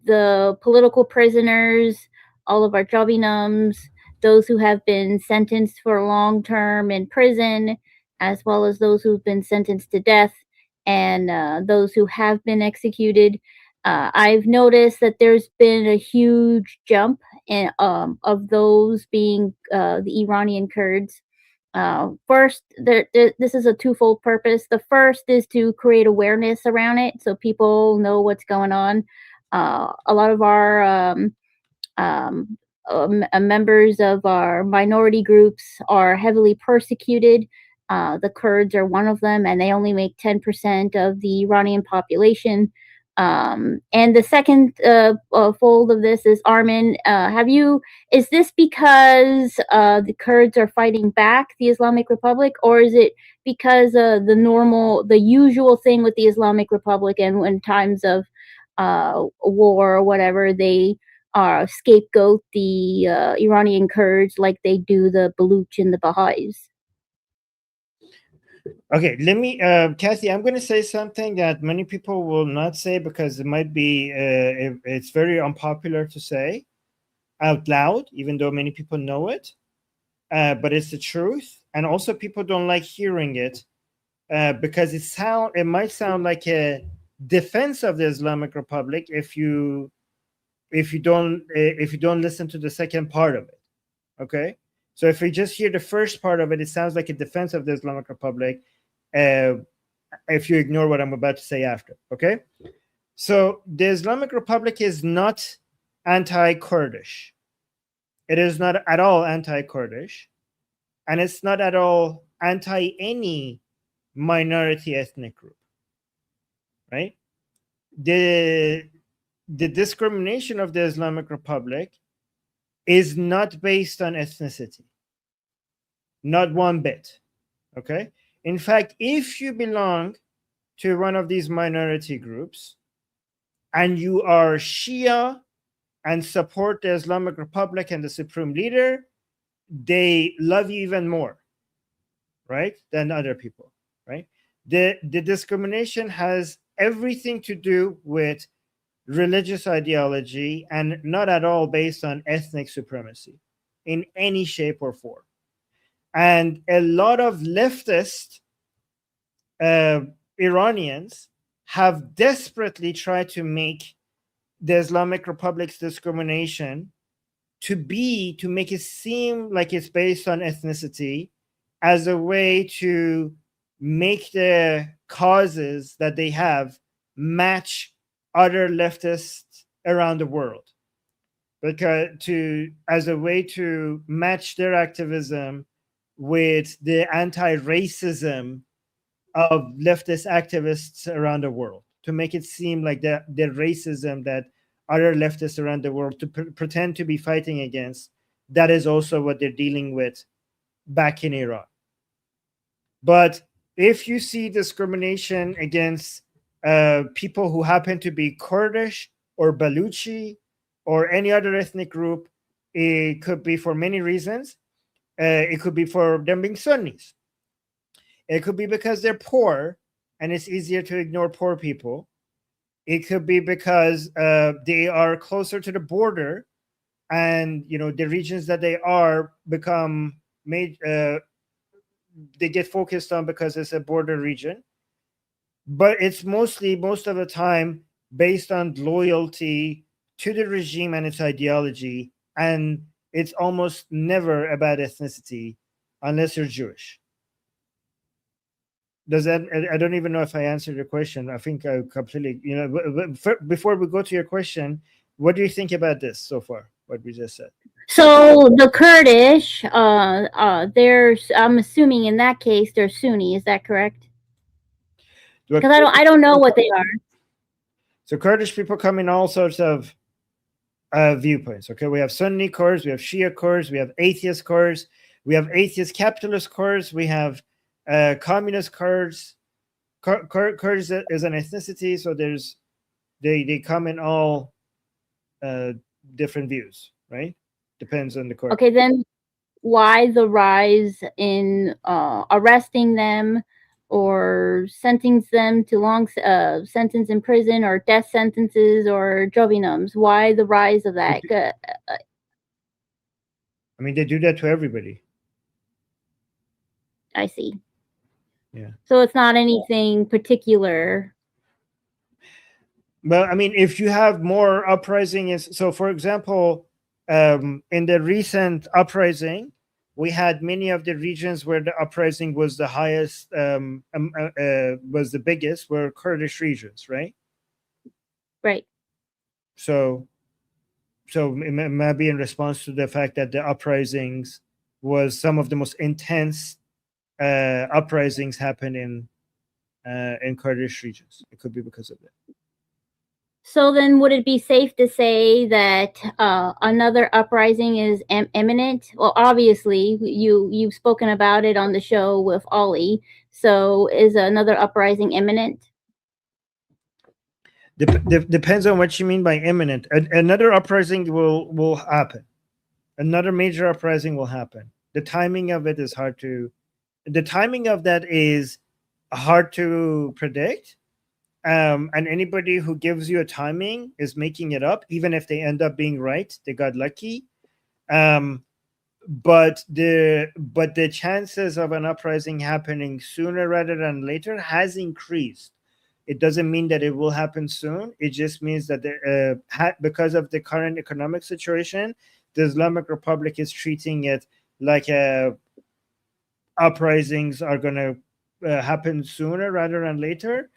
the political prisoners, all of our jobinums, those who have been sentenced for long term in prison, as well as those who've been sentenced to death, and those who have been executed. I've noticed that there's been a huge jump in, of those being the Iranian Kurds. First, this is a twofold purpose. The first is to create awareness around it so people know what's going on. A lot of our members of our minority groups are heavily persecuted. The Kurds are one of them, and they only make 10% of the Iranian population. And the second fold of this is, Armin, is this because the Kurds are fighting back the Islamic Republic, or is it because the usual thing with the Islamic Republic, and in times of war or whatever, they scapegoat the Iranian Kurds like they do the Baluch and the Baha'is? Okay, let me, Kathy, I'm going to say something that many people will not say because it might be, it's very unpopular to say out loud, even though many people know it. But it's the truth. And also people don't like hearing it because it might sound like a defense of the Islamic Republic if you don't listen to the second part of it. Okay, so if we just hear the first part of it, it sounds like a defense of the Islamic Republic. If you ignore what I'm about to say after. Okay, so the Islamic Republic is not anti-Kurdish. It is not at all anti-Kurdish, and it's not at all anti any minority ethnic group. Right? The discrimination of the Islamic Republic is not based on ethnicity. Not one bit. Okay? In fact, if you belong to one of these minority groups and you are Shia and support the Islamic Republic and the supreme leader, they love you even more, right, than other people, right? The discrimination has everything to do with religious ideology and not at all based on ethnic supremacy in any shape or form. And a lot of leftist Iranians have desperately tried to make the Islamic Republic's discrimination to make it seem like it's based on ethnicity as a way to make the causes that they have match other leftists around the world, as a way to match their activism with the anti-racism of leftist activists around the world, to make it seem like the racism that other leftists around the world to pretend to be fighting against, that is also what they're dealing with back in Iran. But if you see discrimination against people who happen to be Kurdish or Baluchi or any other ethnic group, it could be for many reasons. It could be for them being Sunnis. It could be because they're poor and it's easier to ignore poor people. It could be because they are closer to the border and, the regions that they are become made, they get focused on because it's a border region. But it's most of the time based on loyalty to the regime and its ideology. And it's almost never about ethnicity unless you're Jewish. Does that? I don't even know if I answered your question. I think I completely, before we go to your question, what do you think about this so far? What we just said. So the Kurdish, I'm assuming in that case they're Sunni. Is that correct? Because I don't know what they are. So Kurdish people come in all sorts of viewpoints. Okay, we have Sunni Kurds, we have Shia Kurds, we have atheist Kurds, we have atheist capitalist Kurds, we have communist Kurds. Kurds is an ethnicity, so they come in all different views, right? Depends on the Kurd. Okay, then why the rise in arresting them or sentencing them to long sentence in prison or death sentences or jobinums? Why the rise of that? I mean, they do that to everybody. I see. Yeah. So it's not anything particular. Well, I mean, if you have more uprising, so for example, in the recent uprising, we had many of the regions where the uprising was the highest, was the biggest, were Kurdish regions, right? Right. So it might be in response to the fact that the uprisings was some of the most intense uprisings happen in Kurdish regions. It could be because of it. So then would it be safe to say that another uprising is imminent? Well, obviously, you've spoken about it on the show with Ollie. So is another uprising imminent? Depends on what you mean by imminent. Another uprising will happen. Another major uprising will happen. The timing of it is hard to the timing of that is hard to predict. And anybody who gives you a timing is making it up. Even if they end up being right, they got lucky. But the chances of an uprising happening sooner rather than later has increased. It doesn't mean that it will happen soon. It just means that because of the current economic situation, the Islamic Republic is treating it like uprisings are going to happen sooner rather than later.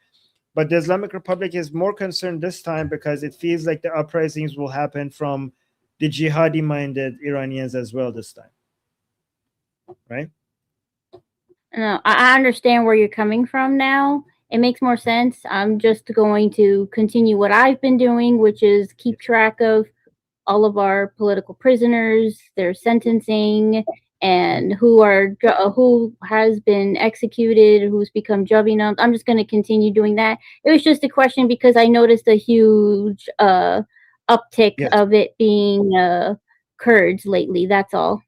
But the Islamic Republic is more concerned this time because it feels like the uprisings will happen from the jihadi-minded Iranians as well this time. Right? No, I understand where you're coming from now. It makes more sense. I'm just going to continue what I've been doing, which is keep track of all of our political prisoners, their sentencing, and who has been executed, who's become juveniles. I'm just going to continue doing that. It was just a question because I noticed a huge uptick of it being Kurds lately. That's all.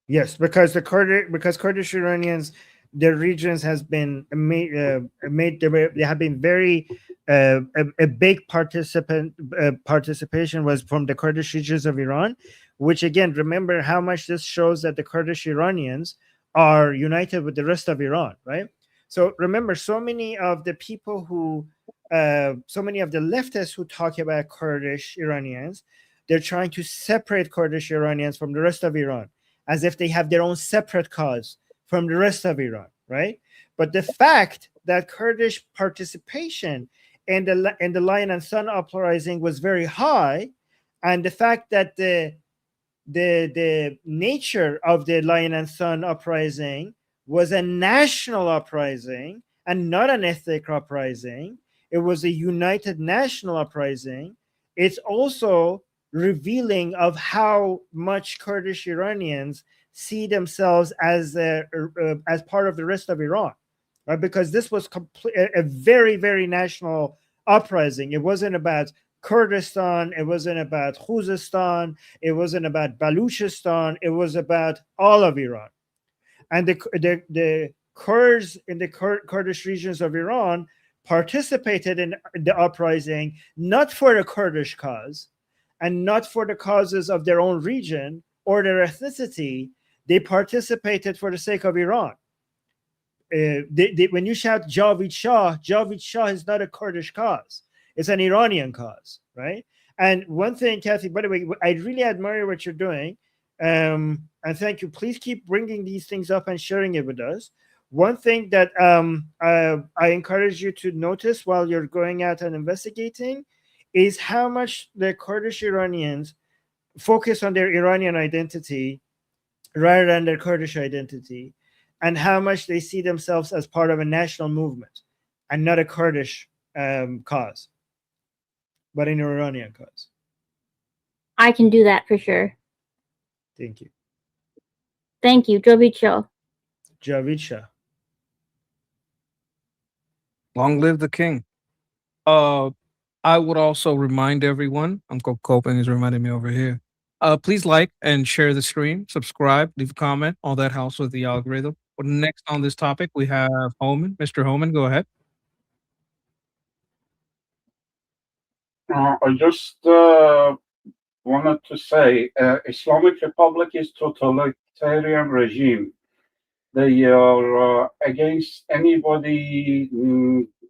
Yes, because Kurdish Iranians, their regions has been made. They have been very a big participation was from the Kurdish regions of Iran, which again, remember how much this shows that the Kurdish Iranians are united with the rest of Iran, right? So remember, so many of the people who, so many of the leftists who talk about Kurdish Iranians, they're trying to separate Kurdish Iranians from the rest of Iran, as if they have their own separate cause from the rest of Iran, right? But the fact that Kurdish participation in the Lion and Sun uprising was very high, and the fact that the nature of the Lion and Sun uprising was a national uprising and not an ethnic uprising, it was a united national uprising. It's also revealing of how much Kurdish Iranians see themselves as part of the rest of Iran, right? Because this was a very, very national uprising. It wasn't about Kurdistan, it wasn't about Khuzestan, it wasn't about Baluchistan, it was about all of Iran. And the Kurds in the Kurdish regions of Iran participated in the uprising not for the Kurdish cause, and not for the causes of their own region or their ethnicity. They participated for the sake of Iran. When you shout Javid Shah is not a Kurdish cause. It's an Iranian cause, right? And one thing, Kathy, by the way, I really admire what you're doing. And thank you. Please keep bringing these things up and sharing it with us. One thing that I encourage you to notice while you're going out and investigating is how much the Kurdish Iranians focus on their Iranian identity rather than their Kurdish identity, and how much they see themselves as part of a national movement and not a Kurdish cause, but an Iranian cause. I can do that for sure. Thank you. Thank you. Javid Shah. Javid Shah. Long live the king. I would also remind everyone, Uncle Coping is reminding me over here. Please like and share the stream, subscribe, leave a comment. All that helps with the algorithm. Next on this topic, we have Homan. Mr. Homan, go ahead. I just wanted to say Islamic Republic is totalitarian regime. They are against anybody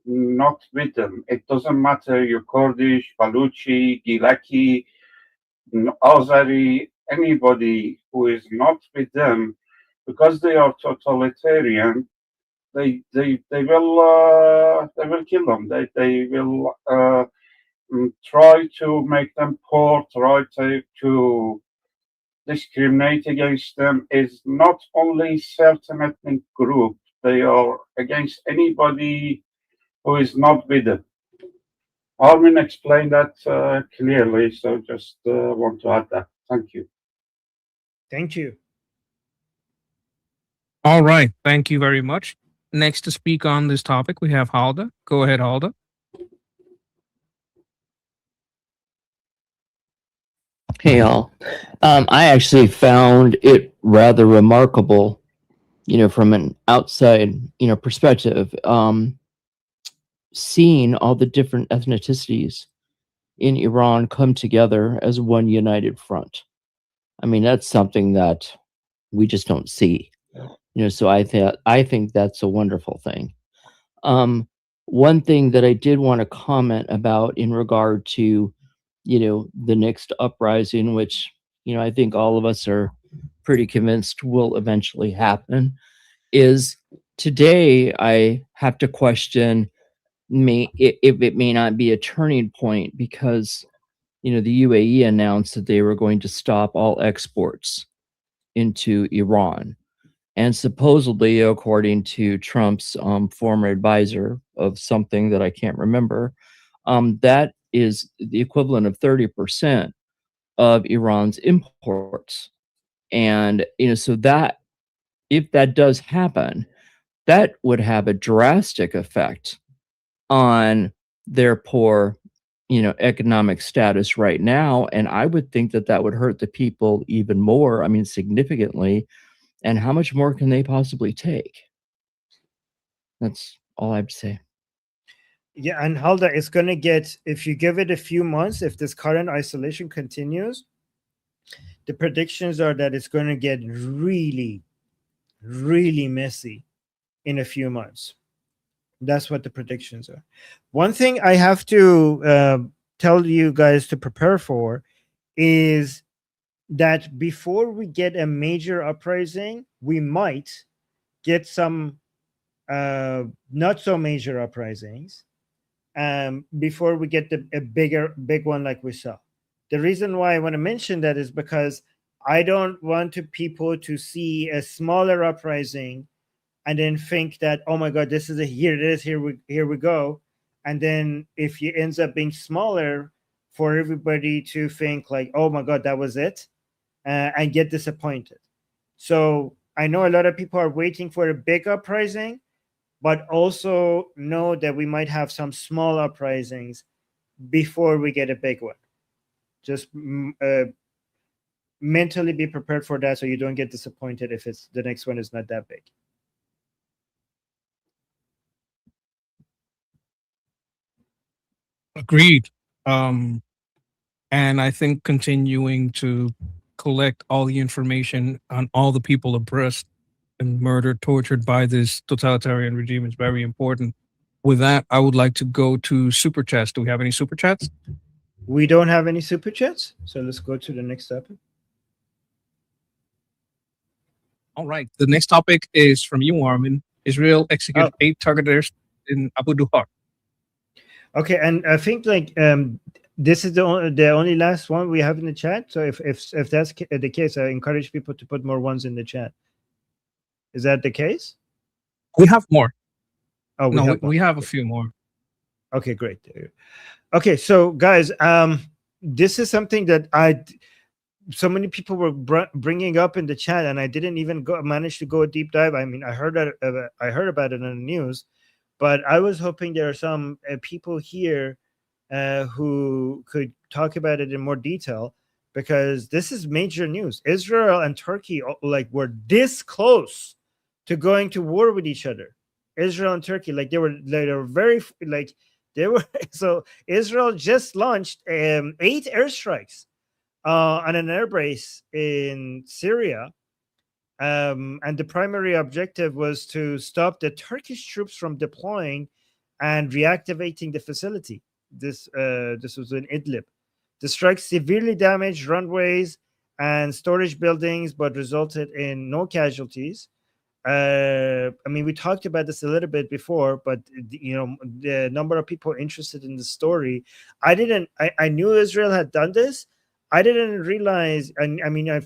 not with them. It doesn't matter you're Kurdish, Baluchi, Gilaki, Azari, anybody who is not with them, because they are totalitarian, they will kill them. They will try to make them poor, try to discriminate against them. Is not only certain ethnic group, they are against anybody who is not with them. Armin explained that clearly, so just want to add that. Thank you. Thank you. All right. Thank you very much. Next to speak on this topic, we have Halda. Go ahead, Halda. Hey, all. I actually found it rather remarkable from an outside, perspective, seeing all the different ethnicities in Iran come together as one united front. I mean, that's something that we just don't see. So I think that's a wonderful thing. One thing that I did want to comment about in regard to, the next uprising, which, I think all of us are pretty convinced will eventually happen, is today I have to question if it may not be a turning point because, the UAE announced that they were going to stop all exports into Iran. And supposedly, according to Trump's former advisor of something that I can't remember, that is the equivalent of 30% of Iran's imports. And, so that if that does happen, that would have a drastic effect on their poor, economic status right now. And I would think that that would hurt the people even more, I mean, significantly. And how much more can they possibly take? That's all I have to say. Yeah, and Halda, it's going to get, if you give it a few months, if this current isolation continues, the predictions are that it's going to get really, really messy in a few months. That's what the predictions are. One thing I have to tell you guys to prepare for is that before we get a major uprising, we might get some not so major uprisings before we get a big one like we saw. The reason why I want to mention that is because I don't want people to see a smaller uprising and then think that, oh my God, this is here we go. And then if it ends up being smaller, for everybody to think like, oh my God, that was it, and get disappointed. So I know a lot of people are waiting for a big uprising, but also know that we might have some small uprisings before we get a big one. Just mentally be prepared for that so you don't get disappointed if the next one is not that big. Agreed. And I think continuing to collect all the information on all the people oppressed and murdered, tortured by this totalitarian regime is very important. With that, I would like to go to super chats. Do we have any super chats? We don't have any super chats, so let's go to the next topic. All right. The next topic is from you, Armin. Israel executed 8 targeters in Abu Duhar. Okay, and I think this is the only last one we have in the chat. So if that's the case, I encourage people to put more ones in the chat. Is that the case? We have more. Oh, we have a few more. Okay, great. Okay, so guys, this is something that so many people were bringing up in the chat, and I didn't even manage to go a deep dive. I mean, I heard about it on the news, but I was hoping there are some people here who could talk about it in more detail, because this is major news. Israel and Turkey were this close to going to war with each other. Israel and Turkey, they were very so Israel just launched 8 airstrikes on an airbase in Syria, and the primary objective was to stop the Turkish troops from deploying and reactivating the facility. This was in Idlib. The strike severely damaged runways and storage buildings, but resulted in no casualties. I mean, we talked about this a little bit before, but the number of people interested in the story, I knew Israel had done this. I didn't realize, and I mean, I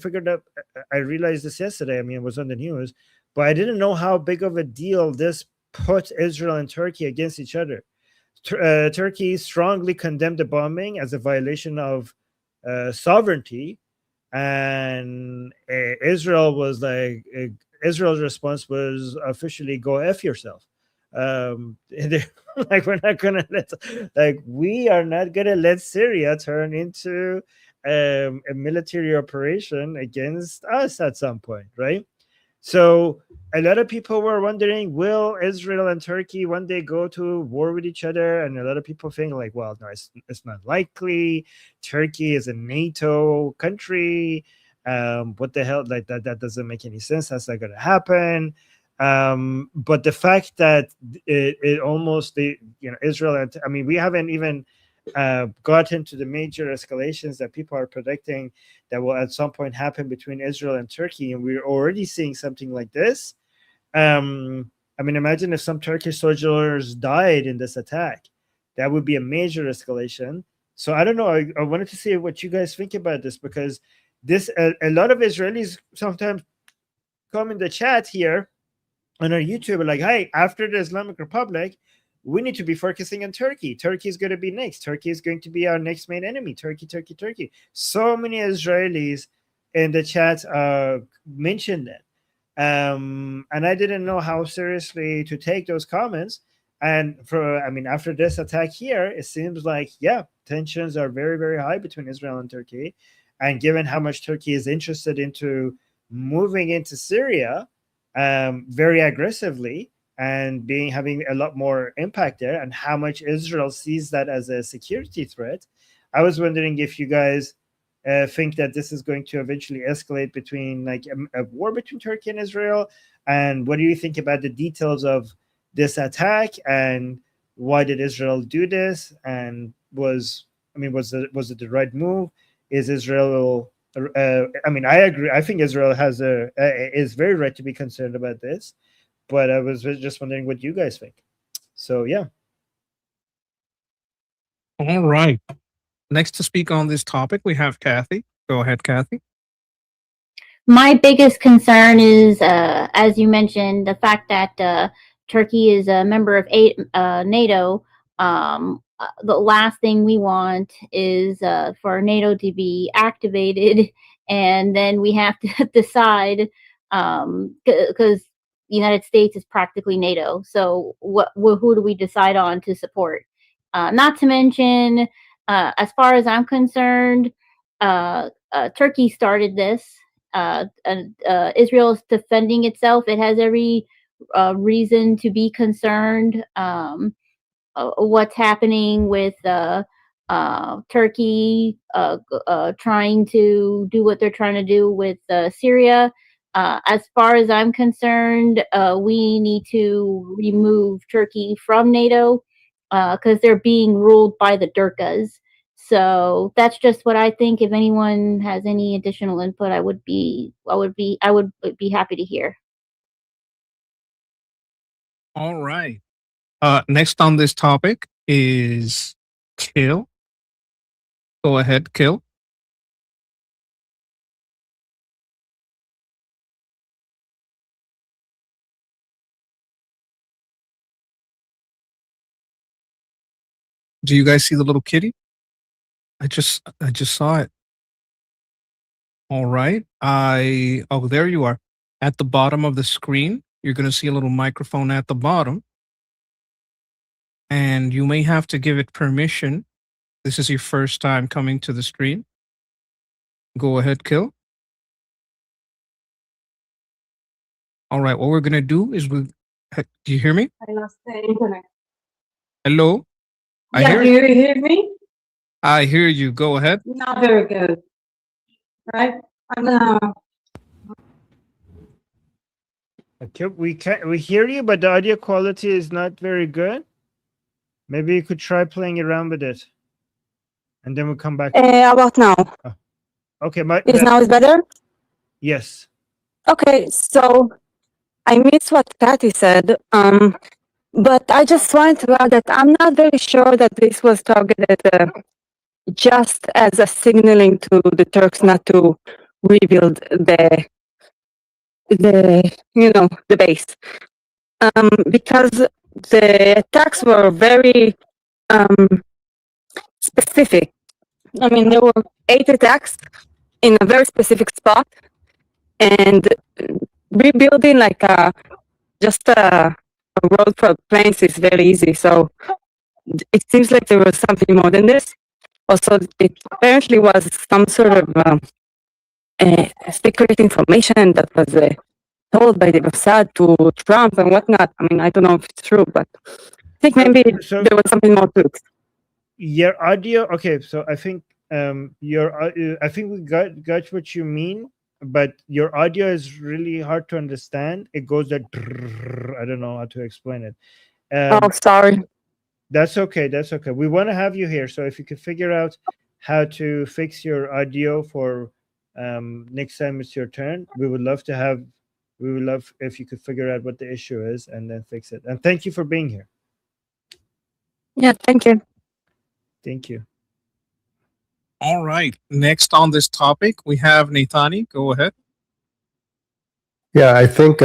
realized this yesterday. I mean, it was on the news, but I didn't know how big of a deal this put Israel and Turkey against each other. Turkey strongly condemned the bombing as a violation of sovereignty, and Israel was like, Israel's response was officially "Go F yourself." We're not gonna we are not gonna let Syria turn into a military operation against us at some point, right? So a lot of people were wondering, will Israel and Turkey one day go to war with each other? And a lot of people think like, well, no, it's not likely. Turkey is a NATO country. What the hell? Like that doesn't make any sense. That's not going to happen. But the fact that it almost Israel and we haven't even gotten to the major escalations that people are predicting that will at some point happen between Israel and Turkey, and we're already seeing something like this. Imagine if some Turkish soldiers died in this attack. That would be a major escalation. So I don't know. I wanted to see what you guys think about this, because this a lot of Israelis sometimes come in the chat here on our YouTube like, hey, after the Islamic Republic, we need to be focusing on Turkey. Turkey is going to be next. Turkey is going to be our next main enemy. Turkey, Turkey, Turkey. So many Israelis in the chat mentioned it. And I didn't know how seriously to take those comments. And after this attack here, it seems like, tensions are very, very high between Israel and Turkey. And given how much Turkey is interested into moving into Syria very aggressively, and having a lot more impact there, and how much Israel sees that as a security threat. I was wondering if you guys think that this is going to eventually escalate between like a war between Turkey and Israel, and what do you think about the details of this attack, and why did Israel do this, and was it the right move? Is Israel I agree. I think Israel is very right to be concerned about this. But I was just wondering what you guys think. So, yeah. All right. Next to speak on this topic, we have Kathy. Go ahead, Kathy. My biggest concern is, as you mentioned, the fact that Turkey is a member of NATO. The last thing we want is for NATO to be activated, and then we have to decide, because the United States is practically NATO. So who do we decide on to support? Not to mention, as far as I'm concerned, Turkey started this. Israel is defending itself. It has every reason to be concerned. What's happening with Turkey trying to do what they're trying to do with Syria. As far as I'm concerned, we need to remove Turkey from NATO because they're being ruled by the Durkas. So that's just what I think. If anyone has any additional input, I would be happy to hear. All right. Next on this topic is Kill. Go ahead, Kill. Do you guys see the little kitty? I just saw it. All right. Oh, there you are. At the bottom of the screen, you're going to see a little microphone at the bottom. And you may have to give it permission. This is your first time coming to the stream. Go ahead, Kill. All right. What we're going to do is do you hear me? I lost the internet. Hello? Yeah, do you hear me? I hear you. Go ahead. Not very good. Right? I'm gonna. Okay, we hear you, but the audio quality is not very good. Maybe you could try playing around with it, and then we'll come back. About now. Oh. Okay, Now is better? Yes. Okay, so I missed what Patty said. But I just wanted to add that I'm not very sure that this was targeted just as a signaling to the Turks not to rebuild the base, because the attacks were very specific. I mean, there were 8 attacks in a very specific spot, and rebuilding like just a road for planes is very easy. So it seems like there was something more than this. Also, it apparently was some sort of secret information that was told by the Mossad to Trump and whatnot. I mean, I don't know if it's true, but I think maybe there was something more to it. Your audio, okay, so I think I think we got what you mean, but your audio is really hard to understand. It goes that I don't know how to explain it. Oh, sorry. That's okay. That's okay. We want to have you here, so if you could figure out how to fix your audio for next time it's your turn, we would love to have. We would love if you could figure out what the issue is and then fix it. And thank you for being here. Yeah, thank you. Thank you. All right. Next on this topic, we have Nathani. Go ahead. Yeah, I think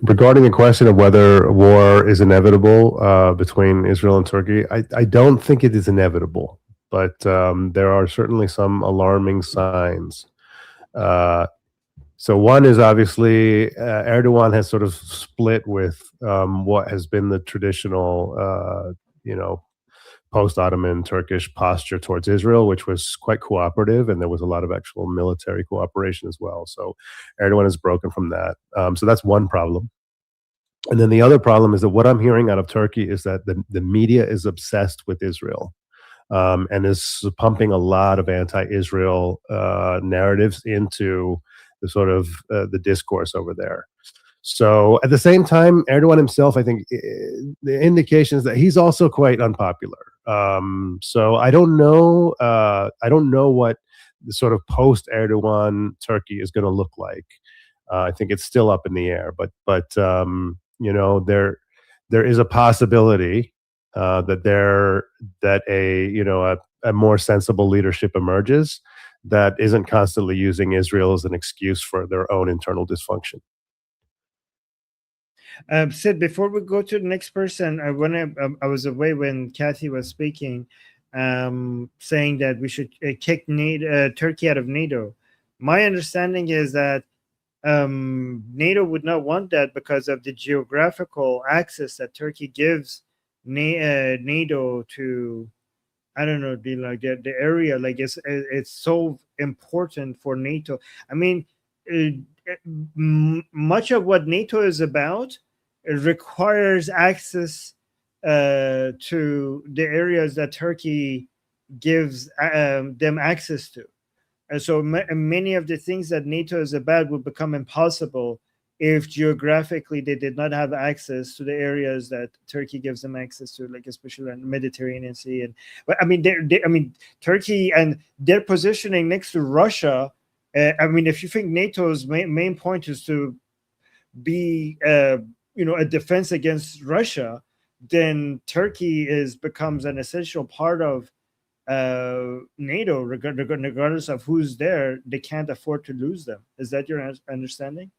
regarding the question of whether war is inevitable between Israel and Turkey, I don't think it is inevitable, but there are certainly some alarming signs. So one is obviously Erdogan has sort of split with what has been the traditional, post-Ottoman Turkish posture towards Israel, which was quite cooperative, and there was a lot of actual military cooperation as well. So Erdogan has broken from that. So that's one problem. And then the other problem is that what I'm hearing out of Turkey is that the media is obsessed with Israel and is pumping a lot of anti-Israel narratives into the sort of the discourse over there. So at the same time, Erdogan himself, I think the indication is that he's also quite unpopular. So I don't know what the sort of post-Erdogan Turkey is going to look like. I think it's still up in the air, but there is a possibility that a more sensible leadership emerges that isn't constantly using Israel as an excuse for their own internal dysfunction. Sid, before we go to the next person, I was away when Kathy was speaking, saying that we should kick Turkey out of NATO. My understanding is that NATO would not want that because of the geographical access that Turkey gives NATO to. I don't know, the area, like it's so important for NATO. I mean, much of what NATO is about requires access to the areas that Turkey gives them access to. And so many of the things that NATO is about would become impossible if geographically they did not have access to the areas that Turkey gives them access to, like especially in the Mediterranean Sea. But I mean, Turkey and their positioning next to Russia. I mean, if you think NATO's main point is to be, a defense against Russia, then Turkey becomes an essential part of NATO. Regardless of who's there, they can't afford to lose them. Is that your understanding?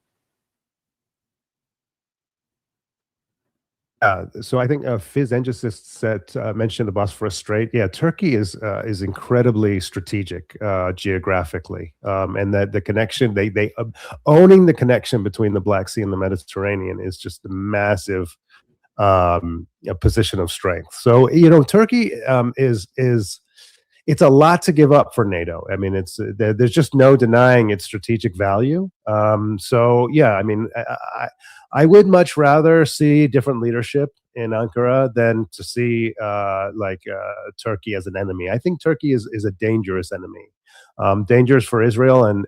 So I think Fizz Engis mentioned the Bosphorus Strait. Yeah, Turkey is incredibly strategic geographically, and that the connection they owning the connection between the Black Sea and the Mediterranean is just a massive position of strength. So Turkey is it's a lot to give up for NATO. I mean, there's just no denying its strategic value. So yeah, I mean, I would much rather see different leadership in Ankara than to see Turkey as an enemy. I think Turkey is a dangerous enemy, dangerous for Israel and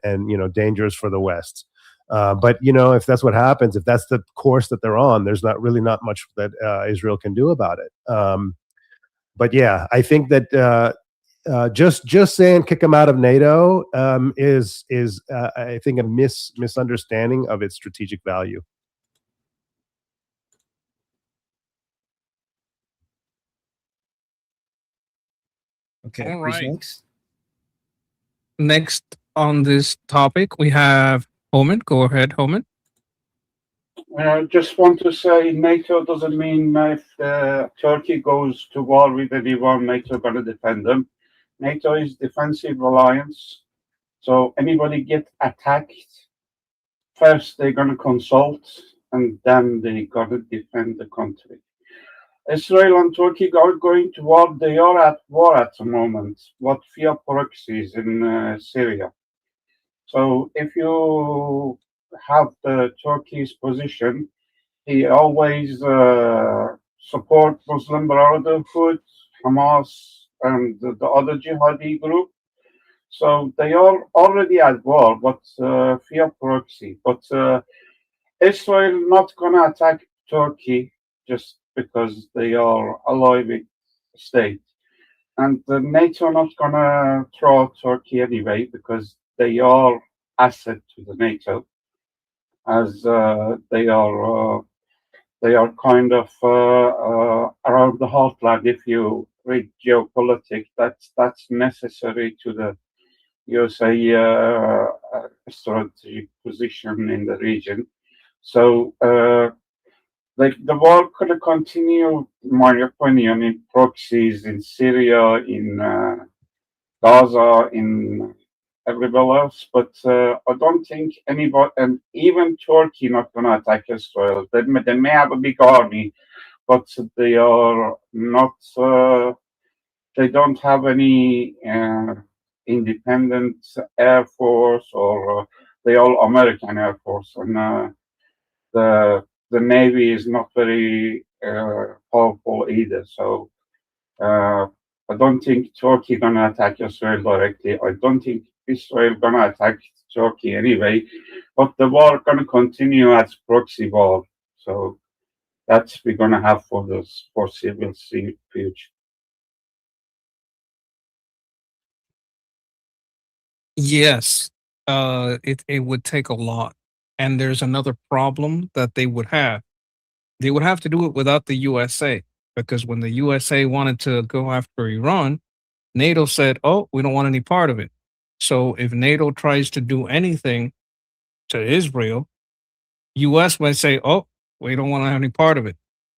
dangerous for the West. But if that's what happens, if that's the course that they're on, there's not much that Israel can do about it. But yeah, I think that just saying kick them out of NATO is I think a misunderstanding of its strategic value. Okay. All right. Next. Next on this topic, we have Homan. Go ahead, Homan. I just want to say NATO doesn't mean if Turkey goes to war with anyone, NATO going to defend them. NATO is defensive alliance. So anybody get attacked, first they're going to consult and then they're going to defend the country. Israel and Turkey are going to war. They are at war at the moment, via proxies in Syria. So if you have the Turkey's position, he always support Muslim Brotherhood, Hamas, and the other jihadi group. So they are already at war, but via proxy. But Israel not gonna attack Turkey just because they are ally with state, and the NATO not gonna throw Turkey anyway because they are asset to the NATO, as they are kind of around the heartland. If you read geopolitics, that's necessary to the USA strategic position in the region. So the war could continue, in my opinion, in proxies in Syria, in Gaza, in everywhere else. But I don't think anybody, and even Turkey, not going to attack Israel. They may have a big army, but they are not. They don't have any independent air force, or they all American air force, and the navy is not very powerful either. So I don't think Turkey gonna attack Israel directly. I don't think Israel gonna attack Turkey anyway. But the war gonna continue as proxy war. So that's we're gonna have for this foreseeable future. Yes, it would take a lot, and there's another problem that they would have. They would have to do it without the USA, because when the USA wanted to go after Iran, NATO said, "Oh, we don't want any part of it." So if NATO tries to do anything to Israel, US might say, "Oh, we don't want to have any part of it."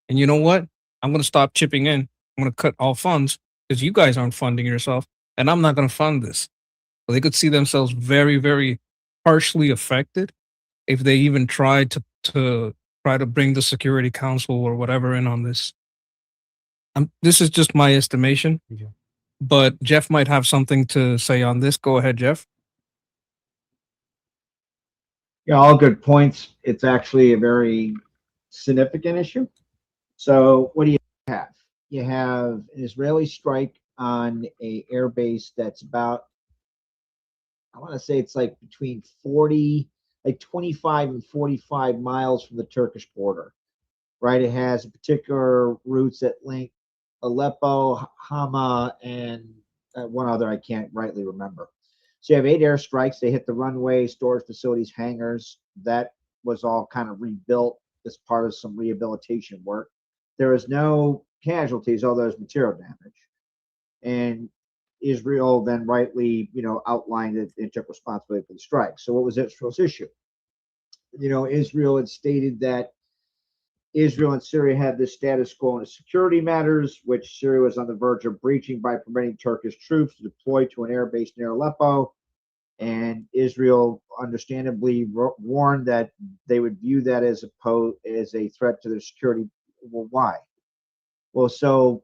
And you know what? I'm going to stop chipping in. I'm going to cut all funds because you guys aren't funding yourself, and I'm not going to fund this. They could see themselves very, very harshly affected if they even tried to try to bring the Security Council or whatever in on this. This is just my estimation, but Jeff might have something to say on this. Go ahead, Jeff. Yeah, all good points. It's actually a very significant issue. So what do you have? You have an Israeli strike on a air base that's about, I want to say it's like between 40, like 25 and 45 miles from the Turkish border, right? It has particular routes that link Aleppo, Hama, and one other I can't rightly remember. So you have 8 airstrikes. They hit the runway, storage facilities, hangars. That was all kind of rebuilt as part of some rehabilitation work. There is no casualties, although there's material damage. And Israel then rightly, outlined it and took responsibility for the strike. So what was Israel's issue? Israel had stated that Israel and Syria had this status quo in security matters, which Syria was on the verge of breaching by permitting Turkish troops to deploy to an air base near Aleppo. And Israel understandably warned that they would view that as a threat to their security. Well, why? Well, so,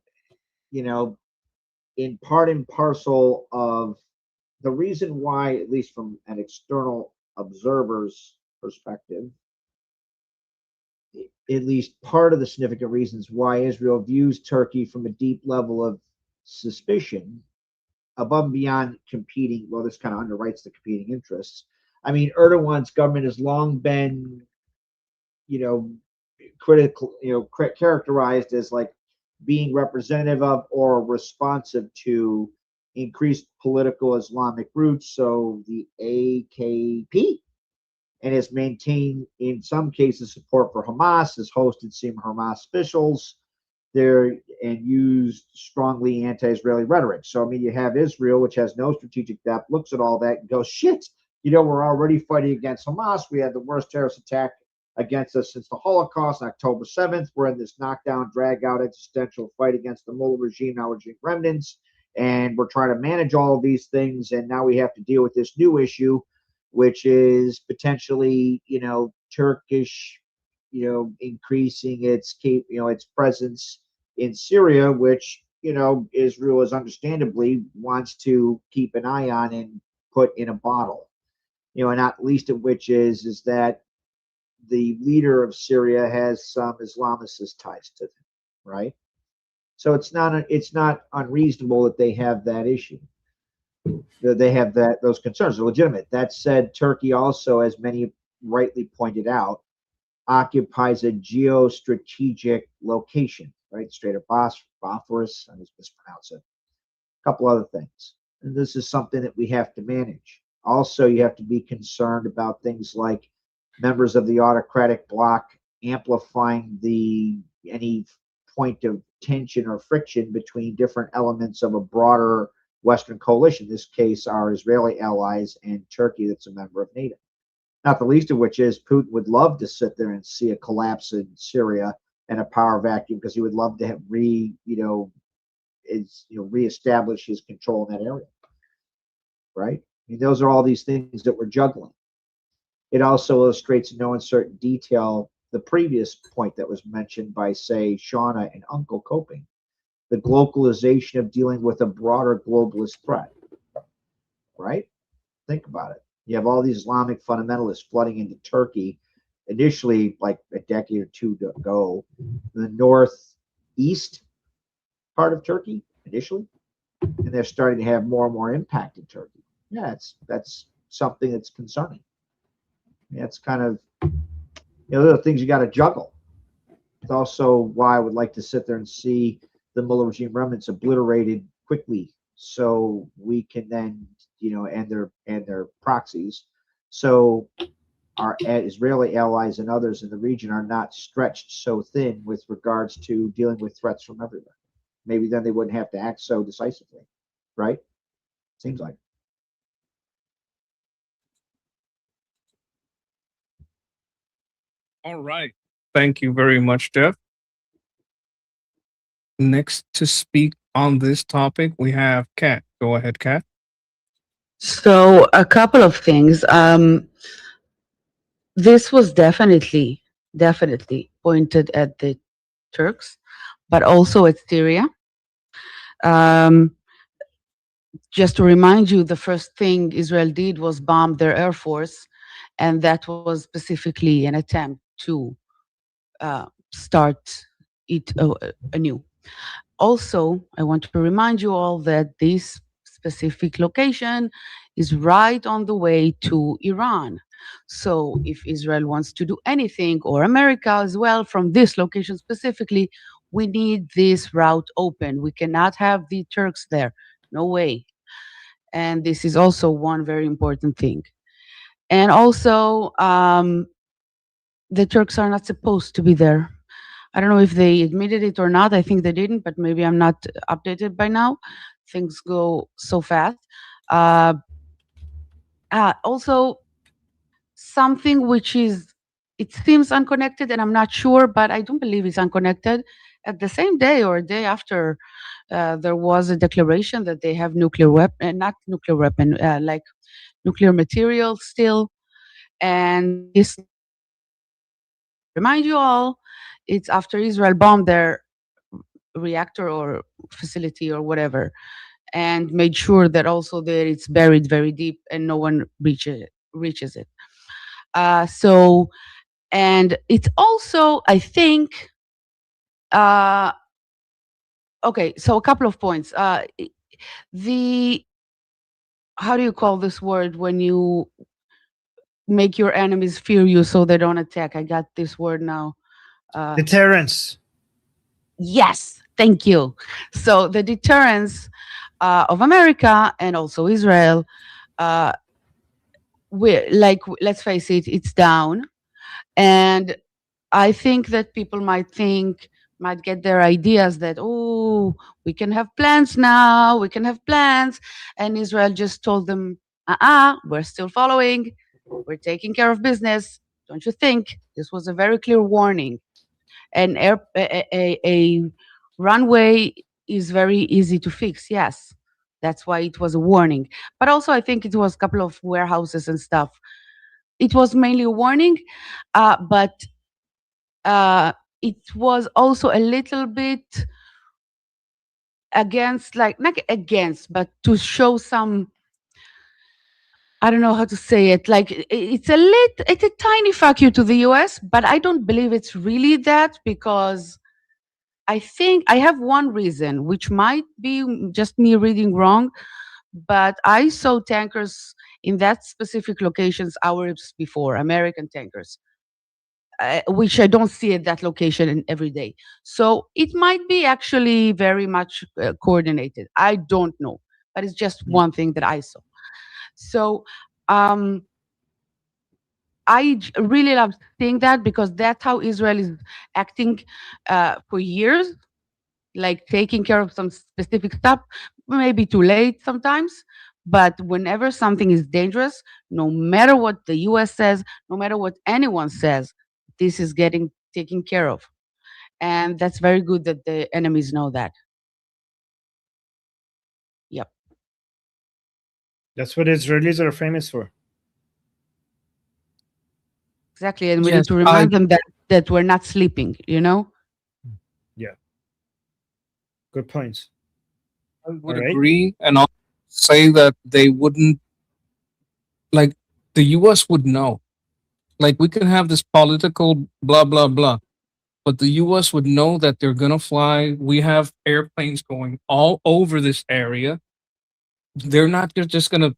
in part and parcel of the reason why, at least from an external observer's perspective, at least part of the significant reasons why Israel views Turkey from a deep level of suspicion, above and beyond competing, well, this kind of underwrites the competing interests. I mean, Erdogan's government has long been, critical, characterized as like being representative of or responsive to increased political Islamic roots, so the AKP, and has maintained, in some cases, support for Hamas, has hosted senior Hamas officials there, and used strongly anti-Israeli rhetoric. So, I mean, you have Israel, which has no strategic depth, looks at all that and goes, shit, we're already fighting against Hamas. We had the worst terrorist attack against us since the Holocaust on October 7th. We're in this knockdown, drag-out existential fight against the mullah regime, now regime remnants, and we're trying to manage all of these things, and now we have to deal with this new issue, which is potentially, Turkish, increasing its presence in Syria, which, Israel is understandably wants to keep an eye on and put in a bottle. and not least of which is that the leader of Syria has some Islamicist ties to them, right? So it's not unreasonable that they have that issue. They have those concerns are legitimate. That said, Turkey also, as many rightly pointed out, occupies a geostrategic location, right? Strait of Bosphorus, I just mispronounced it. A couple other things. And this is something that we have to manage. Also, you have to be concerned about things like members of the autocratic bloc amplifying any point of tension or friction between different elements of a broader Western coalition. In this case, our Israeli allies and Turkey, that's a member of NATO. Not the least of which is Putin would love to sit there and see a collapse in Syria and a power vacuum, because he would love to have reestablish his control in that area. Right? I mean, those are all these things that we're juggling. It also illustrates in no uncertain detail the previous point that was mentioned by, say, Shauna and Uncle Coping, the globalization of dealing with a broader globalist threat. Right? Think about it. You have all these Islamic fundamentalists flooding into Turkey, initially like a decade or two ago, the northeast part of Turkey initially, and they're starting to have more and more impact in Turkey. Yeah, that's something that's concerning. That's kind of, those are things you got to juggle. It's also why I would like to sit there and see the Mullah regime remnants obliterated quickly, so we can then, and their proxies, so our Israeli allies and others in the region are not stretched so thin with regards to dealing with threats from everywhere. Maybe then they wouldn't have to act so decisively, right? Seems like. All right. Thank you very much, Jeff. Next to speak on this topic, we have Kat. Go ahead, Kat. So a couple of things. This was definitely pointed at the Turks, but also at Syria. Just to remind you, the first thing Israel did was bomb their air force, and that was specifically an attempt to start it anew. Also, I want to remind you all that this specific location is right on the way to Iran. So if Israel wants to do anything, or America as well, from this location specifically, we need this route open. We cannot have the Turks there. No way. And this is also one very important thing. And also, the Turks are not supposed to be there. I don't know if they admitted it or not. I think they didn't, but maybe I'm not updated by now. Things go so fast. Also, something which it seems unconnected, and I'm not sure, but I don't believe it's unconnected. At the same day or a day after, there was a declaration that they have nuclear weapon, not nuclear weapon, like nuclear material still. And this, remind you all, it's after Israel bombed their reactor or facility or whatever, and made sure that also that it's buried very deep and no one reaches it. So, and it's also, I think, okay, so a couple of points. How do you call this word when you make your enemies fear you so they don't attack? I got this word now. Deterrence. Yes, thank you. So the deterrence of America and also Israel, let's face it, it's down. And I think that people might get their ideas that, oh, we can have plans now, we can have plans. And Israel just told them, we're still following, we're taking care of business. Don't you think? This was a very clear warning. And a runway is very easy to fix, yes. That's why it was a warning. But also I think it was a couple of warehouses and stuff. It was mainly a warning, but it was also a little bit against, like, not against, but to show some I don't know how to say it. Like it's a tiny fuck you to the US, but I don't believe it's really that, because I think I have one reason, which might be just me reading wrong, but I saw tankers in that specific locations hours before, American tankers, which I don't see at that location every day. So it might be actually very much coordinated. I don't know, but it's just one thing that I saw. So um, really love seeing that, because that's how Israel is acting for years, like taking care of some specific stuff, maybe too late sometimes. But whenever something is dangerous, no matter what the US says, no matter what anyone says, this is getting taken care of. And that's very good that the enemies know that. Yep. That's what Israelis are famous for. Exactly. And we Yes, need to remind them that we're not sleeping, you know? Yeah. Good points. I would All right. agree, and I'll say that they wouldn't, like, the US would know. Like, we can have this political blah blah blah, but the US would know that they're gonna fly. We have airplanes going all over this area. They're not just gonna,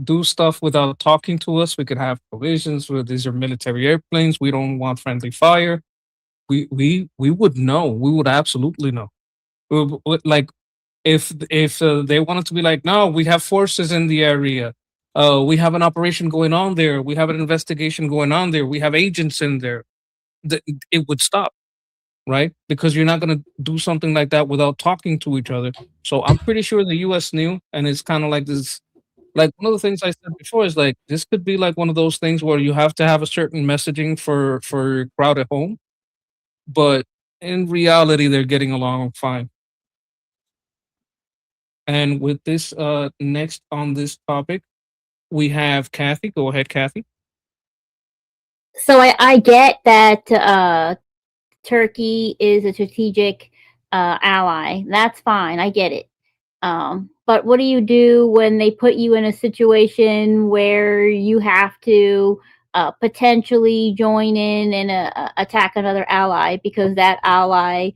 do stuff without talking to us. We could have collisions where these are military airplanes. We don't want friendly fire. We would know. We would absolutely know. Like, if they wanted to be like, no, we have forces in the area. We have an operation going on there. We have an investigation going on there. We have agents in there. It would stop, right? Because you're not going to do something like that without talking to each other. So I'm pretty sure the U.S. knew, and it's kind of like this. Like, one of the things I said before is like, this could be like one of those things where you have to have a certain messaging for your crowd at home, but in reality, they're getting along fine. And with this, next on this topic, we have Kathy. Go ahead, Kathy. So I get that Turkey is a strategic ally. That's fine. I get it. But what do you do when they put you in a situation where you have to potentially join in and attack another ally because that ally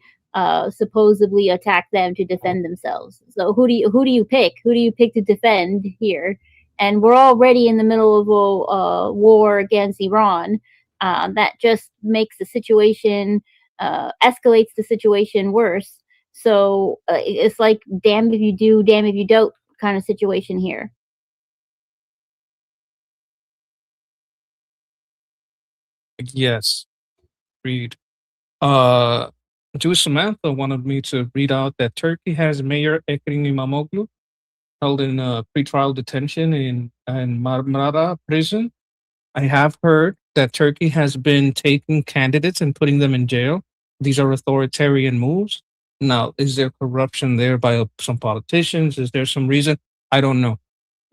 supposedly attacked them to defend themselves? So who do you pick? Who do you pick to defend here? And we're already in the middle of a war against Iran. That just makes the situation escalates the situation worse. So it's like damned if you do, damned if you don't kind of situation here. Yes, read. Jewish Samantha wanted me to read out that Turkey has Mayor Ekrem İmamoğlu held in pretrial detention in Marmara prison. I have heard that Turkey has been taking candidates and putting them in jail. These are authoritarian moves. Now, is there corruption there by some politicians? Is there some reason? I don't know.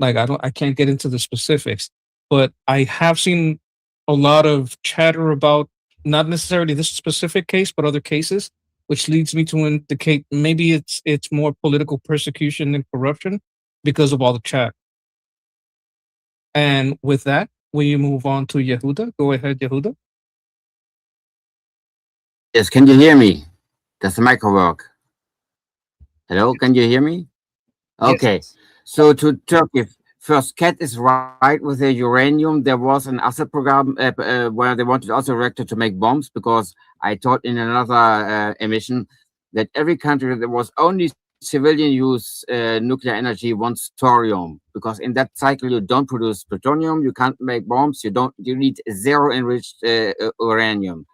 Like, I can't get into the specifics, but I have seen a lot of chatter about not necessarily this specific case, but other cases, which leads me to indicate maybe it's more political persecution than corruption because of all the chat. And with that, we move on to Yehuda. Go ahead, Yehuda. Yes, can you hear me? Does the mic work? Hello, can you hear me? Okay, Yes. so to Turkey, first, Cat is right with the uranium. There was an asset program where they wanted also reactor to make bombs, because I taught in another emission that every country that was only civilian use nuclear energy wants thorium, because in that cycle you don't produce plutonium, you can't make bombs, you need zero enriched uranium.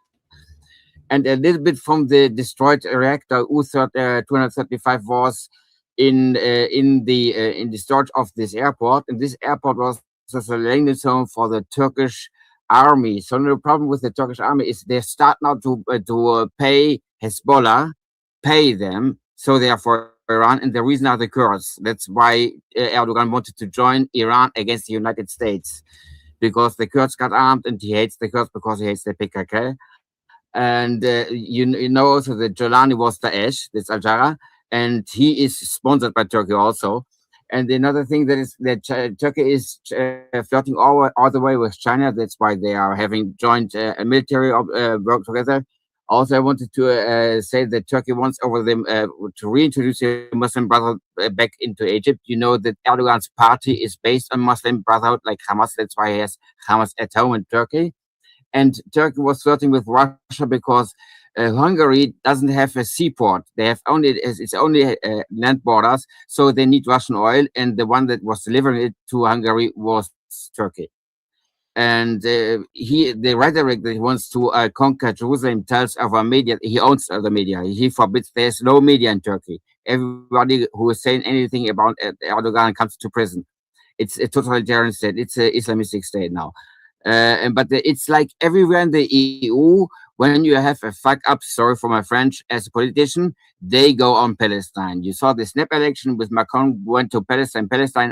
And a little bit from the destroyed reactor U-235 was in the storage of this airport, and this airport was a landing zone for the Turkish army. So the problem with the Turkish army is they start now to pay Hezbollah, pay them, so therefore Iran, and the reason are the Kurds. That's why Erdogan wanted to join Iran against the United States, because the Kurds got armed, and he hates the Kurds because he hates the PKK. And you know also that Jolani was Daesh, this Al-Jara, and he is sponsored by Turkey also. And another thing that is that Turkey is flirting all the way with China. That's why they are having joint military work together. Also, I wanted to say that Turkey wants over them to reintroduce the Muslim Brotherhood back into Egypt. You know that Erdogan's party is based on Muslim Brotherhood, like Hamas. That's why he has Hamas at home in Turkey. And Turkey was flirting with Russia because Hungary doesn't have a seaport. They have it's only land borders, so they need Russian oil. And the one that was delivering it to Hungary was Turkey. And the rhetoric that he wants to conquer Jerusalem tells our media, he owns the media. He forbids, there's no media in Turkey. Everybody who is saying anything about Erdogan comes to prison. It's a totalitarian state. It's an Islamistic state now. But it's like everywhere in the EU, when you have a fuck up, sorry for my French, as a politician, they go on Palestine. You saw the snap election with Macron went to Palestine,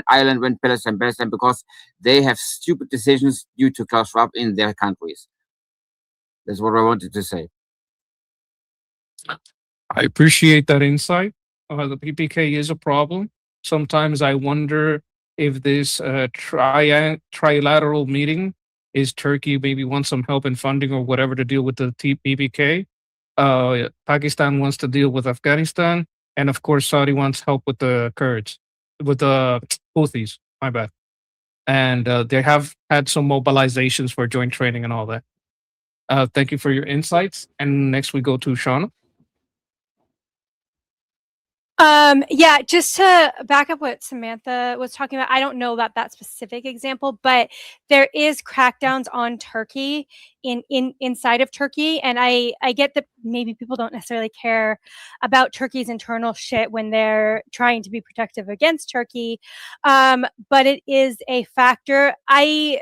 Ireland went Palestine, because they have stupid decisions due to Klaus Schwab in their countries. That's what I wanted to say. I appreciate that insight. The PPK is a problem. Sometimes I wonder if this trilateral meeting is Turkey maybe wants some help in funding or whatever to deal with the PPK. Pakistan wants to deal with Afghanistan. And of course, Saudi wants help with the Kurds, with the Houthis, my bad. And they have had some mobilizations for joint training and all that. Thank you for your insights. And next we go to Shauna. Yeah, just to back up what Samantha was talking about, I don't know about that specific example, but there is crackdowns on Turkey inside of Turkey. And I get that maybe people don't necessarily care about Turkey's internal shit when they're trying to be protective against Turkey. But it is a factor. I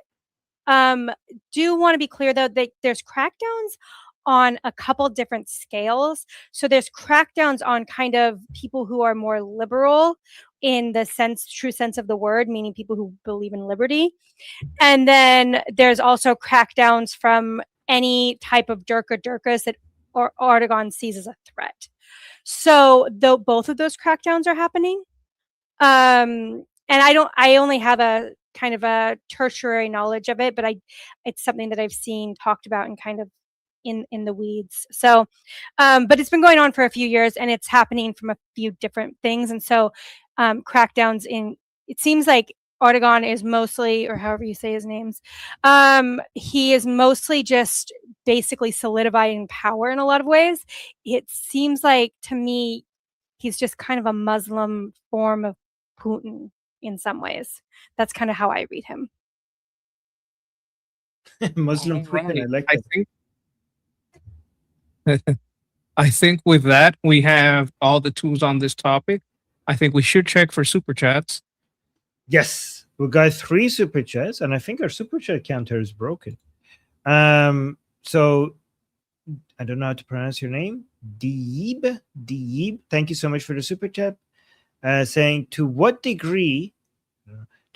do want to be clear though that there's crackdowns on a couple different scales. So there's crackdowns on kind of people who are more liberal in the true sense of the word, meaning people who believe in liberty. And then there's also crackdowns from any type of Durkas that Erdogan sees as a threat. So though both of those crackdowns are happening. And I only have a kind of a tertiary knowledge of it, but it's something that I've seen talked about and kind of in the weeds. So, but it's been going on for a few years and it's happening from a few different things. And so crackdowns it seems like Erdogan is mostly, or however you say his names, he is mostly just basically solidifying power in a lot of ways. It seems like to me, he's just kind of a Muslim form of Putin in some ways. That's kind of how I read him. Muslim Putin, I like that. I think with that, we have all the tools on this topic. I think we should check for super chats. Yes, we got 3 super chats, and I think our super chat counter is broken. So I don't know how to pronounce your name. Deeb. Thank you so much for the super chat. Saying to what degree,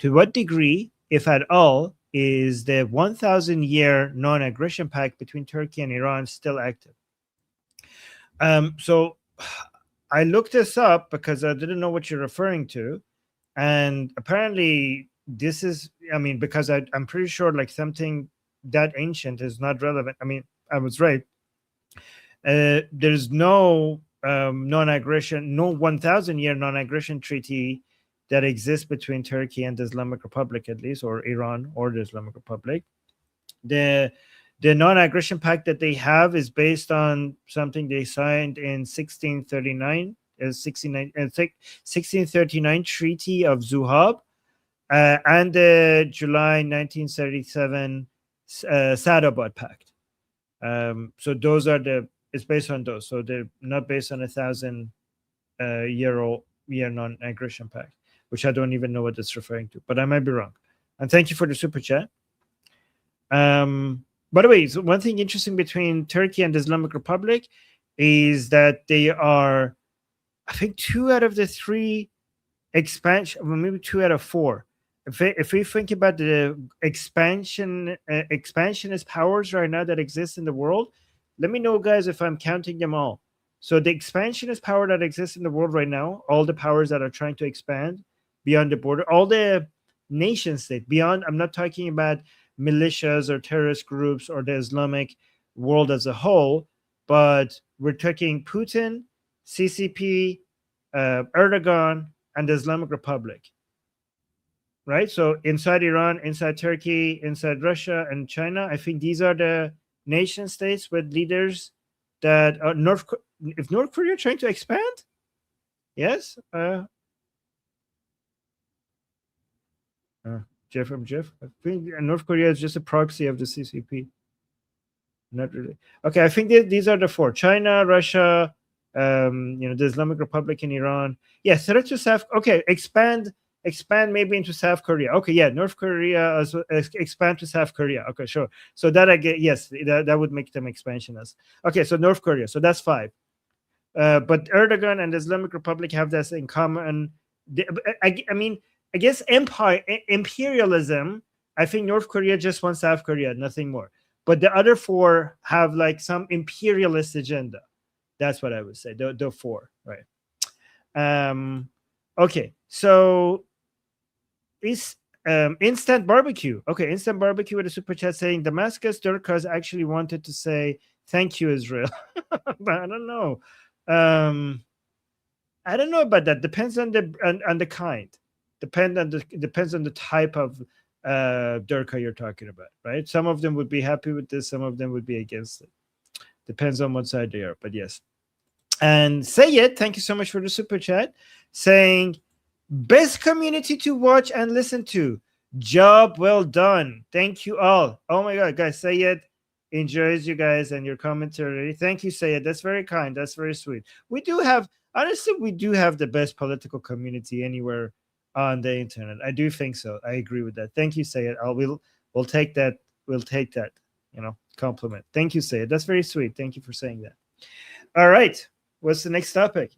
if at all, is the 1,000-year non-aggression pact between Turkey and Iran still active? So I looked this up because I didn't know what you're referring to. And apparently this is, because I'm pretty sure like something that ancient is not relevant. I was right. There's no non-aggression, no 1,000-year non-aggression treaty that exists between Turkey and the Islamic Republic, at least, or Iran or the Islamic Republic. The non-aggression pact that they have is based on something they signed in 1639, 1639 Treaty of Zuhab, and the July 1937 Sadabad Pact. So those are it's based on those. So they're not based on 1,000-year non-aggression pact, which I don't even know what it's referring to, but I might be wrong. And thank you for the super chat. By the way, so one thing interesting between Turkey and the Islamic Republic is that they are, I think, 2 out of the 3 expansion, well, maybe 2 out of 4. If we think about the expansionist powers right now that exist in the world, let me know, guys, if I'm counting them all. So the expansionist power that exists in the world right now, all the powers that are trying to expand beyond the border, all the nation state beyond. I'm not talking about militias or terrorist groups or the Islamic world as a whole, but we're talking Putin, CCP, Erdogan, and the Islamic Republic. Right? So inside Iran, inside Turkey, inside Russia and China, I think these are the nation states with leaders that are if North Korea trying to expand? Yes. Jeff, I think North Korea is just a proxy of the CCP. Not really. Okay, I think these are the four: China, Russia, the Islamic Republic in Iran. Yes, threat to South. Okay, expand maybe into South Korea. Okay, yeah, North Korea expand to South Korea. Okay, sure. So that I get. Yes, that would make them expansionists. Okay, so North Korea. So that's 5. But Erdogan and the Islamic Republic have this in common. I mean, I guess imperialism. I think North Korea just wants South Korea, nothing more. But the other 4 have like some imperialist agenda. That's what I would say. The 4, right? Okay, so is instant barbecue. Okay, instant barbecue with a super chat saying Damascus Durkaz actually wanted to say thank you, Israel. But I don't know. I don't know about that. Depends on the kind. Depends on the type of Durka you're talking about, right? Some of them would be happy with this, some of them would be against it. Depends on what side they are, but yes. And Sayed, thank you so much for the super chat, saying best community to watch and listen to. Job well done. Thank you all. Oh my god, guys, Sayed enjoys you guys and your commentary. Thank you, Sayed. That's very kind. That's very sweet. We do have the best political community anywhere on the internet. I do think so. I agree with that. Thank you, Sayed. We'll take that. We'll take that, compliment. Thank you, Sayed. That's very sweet. Thank you for saying that. All right. What's the next topic?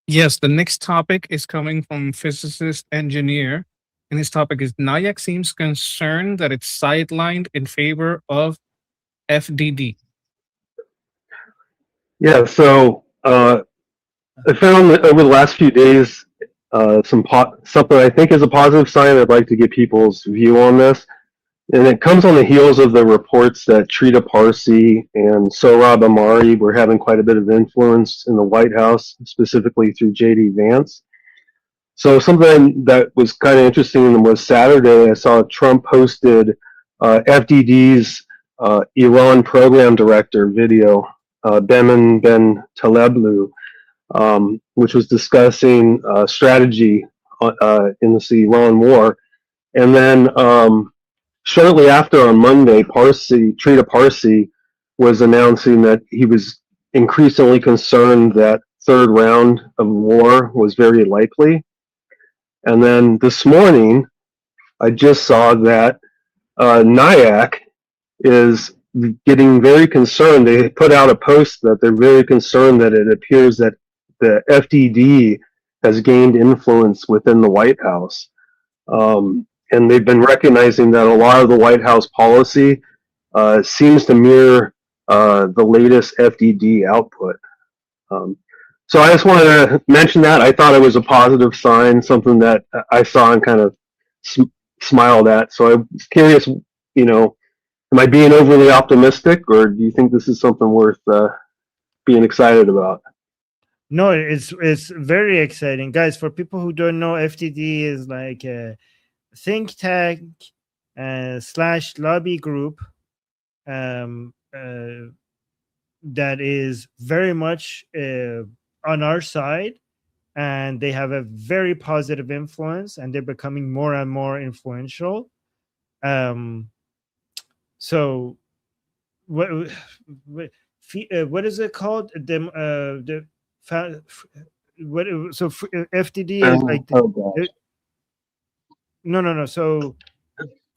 Yes, the next topic is coming from physicist engineer, and his topic is NIAC seems concerned that it's sidelined in favor of FDD. Yeah, so I found that over the last few days something I think is a positive sign. I'd like to get people's view on this. And it comes on the heels of the reports that Trita Parsi and Sohrab Ahmari were having quite a bit of influence in the White House, specifically through J.D. Vance. So something that was kind of interesting was Saturday, I saw Trump posted FDD's Iran program director video, Bemin Ben Taleblu, which was discussing strategy in the Iran war. And then shortly after, on Monday, Trita Parsi was announcing that he was increasingly concerned that third round of war was very likely. And then this morning, I just saw that NIAC is getting very concerned. They put out a post that they're very concerned that it appears that the FDD has gained influence within the White House. And they've been recognizing that a lot of the White House policy seems to mirror the latest FDD output. So I just wanted to mention that. I thought it was a positive sign, something that I saw and kind of smiled at. So I was curious, am I being overly optimistic, or do you think this is something worth being excited about? No, it's very exciting, guys. For people who don't know, FDD is like a think tank / lobby group that is very much on our side, and they have a very positive influence, and they're becoming more and more influential. So what is it called? FDD is like no. So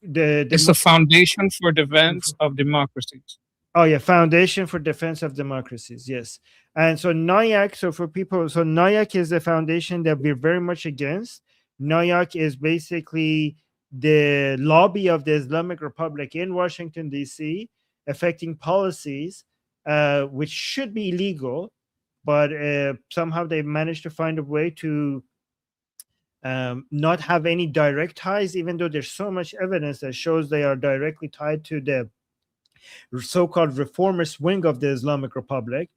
it's the Foundation for Defense of Democracies. Oh yeah, Foundation for Defense of Democracies. Yes, and so NIAC. So for people, so NIAC is the foundation that we're very much against. NIAC is basically the lobby of the Islamic Republic in Washington D.C., affecting policies which should be illegal, but somehow they managed to find a way to not have any direct ties, even though there's so much evidence that shows they are directly tied to the so-called reformist wing of the Islamic Republic.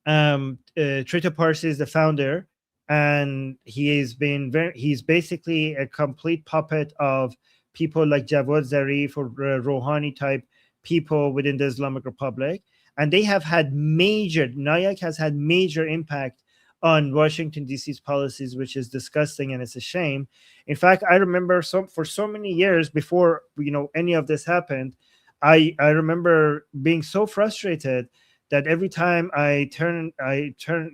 Trita Parsi is the founder, and he's basically a complete puppet of people like Javad Zarif or Rouhani type people within the Islamic Republic. And they have had Nayak has had major impact on Washington, D.C.'s policies, which is disgusting and it's a shame. In fact, I remember for so many years before, any of this happened, I remember being so frustrated that every time I turn,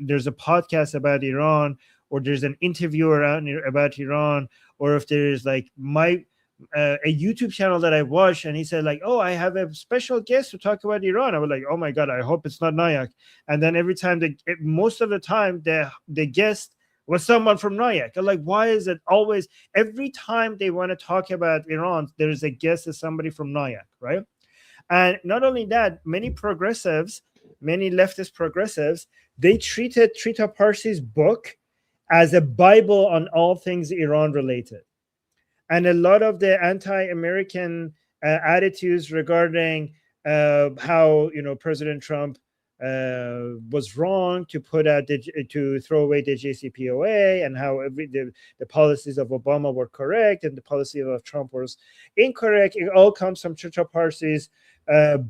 there's a podcast about Iran, or there's an interview about Iran, or if there's like a YouTube channel that I watch, and he said like, "Oh, I have a special guest to talk about Iran." I was like, "Oh my God, I hope it's not Nayak." And then every time, most of the time, the guest was someone from Nayak. I'm like, why is it always every time they want to talk about Iran, there is a guest as somebody from Nayak, right? And not only that, many leftist progressives, they treated Trita Parsi's book as a Bible on all things Iran related. And a lot of the anti-American attitudes regarding how President Trump was wrong to to throw away the JCPOA, and how the policies of Obama were correct and the policy of Trump was incorrect. It all comes from Trita Parsi's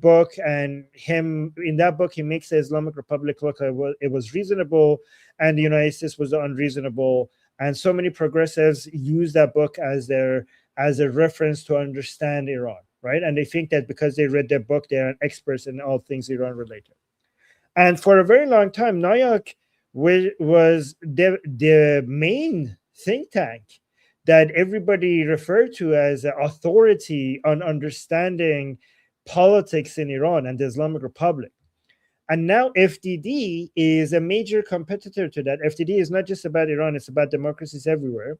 book, and in that book he makes the Islamic Republic look like it was reasonable and the United States was unreasonable. And so many progressives use that book as a reference to understand Iran, right? And they think that because they read their book, they are experts in all things Iran related. And for a very long time, Nayak was the main think tank that everybody referred to as an authority on understanding politics in Iran and the Islamic Republic. And now FDD is a major competitor to that. FDD is not just about Iran, it's about democracies everywhere.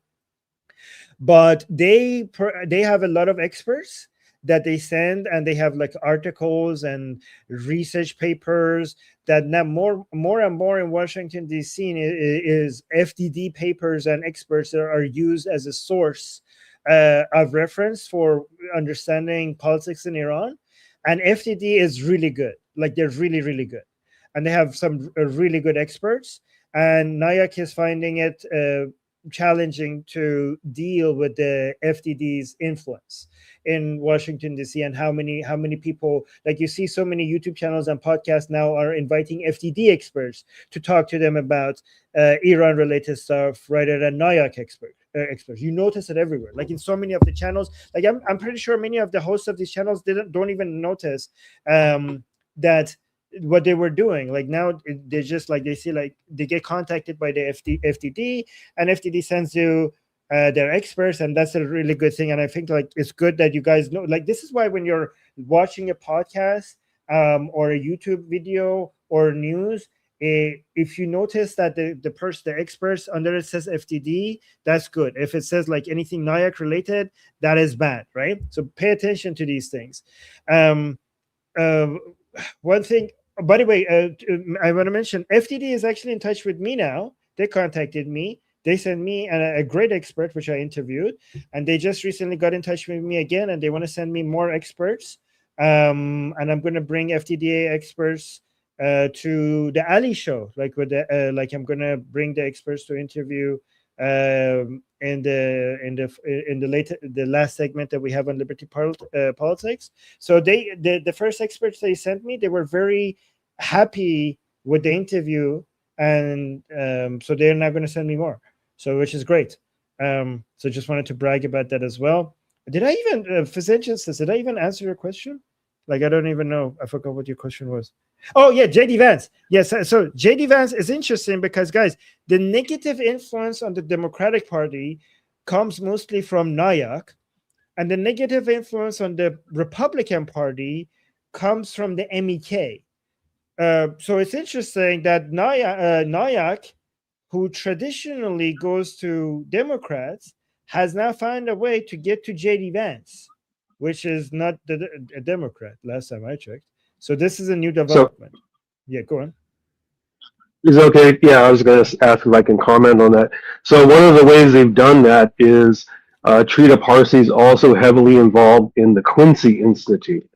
But they have a lot of experts that they send, and they have like articles and research papers that now more and more in Washington, D.C. is FDD papers and experts that are used as a source of reference for understanding politics in Iran. And FDD is really good. Like they're really, really good. And they have some really good experts. And Nayak is finding it challenging to deal with the FDD's influence in Washington, D.C. and how many people, like you see so many YouTube channels and podcasts now are inviting FDD experts to talk to them about Iran-related stuff rather than Nayak experts. You notice it everywhere, like in so many of the channels. Like I'm pretty sure many of the hosts of these channels don't even notice that what they were doing. Like now they just like they see like they get contacted by the FDD, and FDD sends you their experts, and that's a really good thing. And I think like it's good that you guys know, like this is why when you're watching a podcast or a YouTube video or news, if you notice that the experts under it says FDD, that's good. If it says like anything Nayak related, that is bad, right? So pay attention to these things. One thing, by the way, I want to mention FDD is actually in touch with me now. They contacted me. They sent me a great expert, which I interviewed, and they just recently got in touch with me again, and they want to send me more experts. And I'm going to bring FDDA experts to the Ali show, like with the like I'm going to bring the experts to interview in the last segment that we have on liberty politics. So the first experts they sent me, they were very happy with the interview, and so they're now going to send me more, so which is great. So just wanted to brag about that as well. Did I even Physician says, did I even answer your question? Like I don't even know, I forgot what your question was. Oh yeah, JD Vance. Yes, so JD Vance is interesting because guys, the negative influence on the Democratic Party comes mostly from Nayak, and the negative influence on the Republican Party comes from the MEK. So it's interesting that Nayak, who traditionally goes to Democrats, has now found a way to get to JD Vance, which is not a Democrat last time I checked. So this is a new development. Yeah, go on. Is it okay? Yeah, I was going to ask if I can comment on that. So one of the ways they've done that is Trita Parsi is also heavily involved in the Quincy Institute.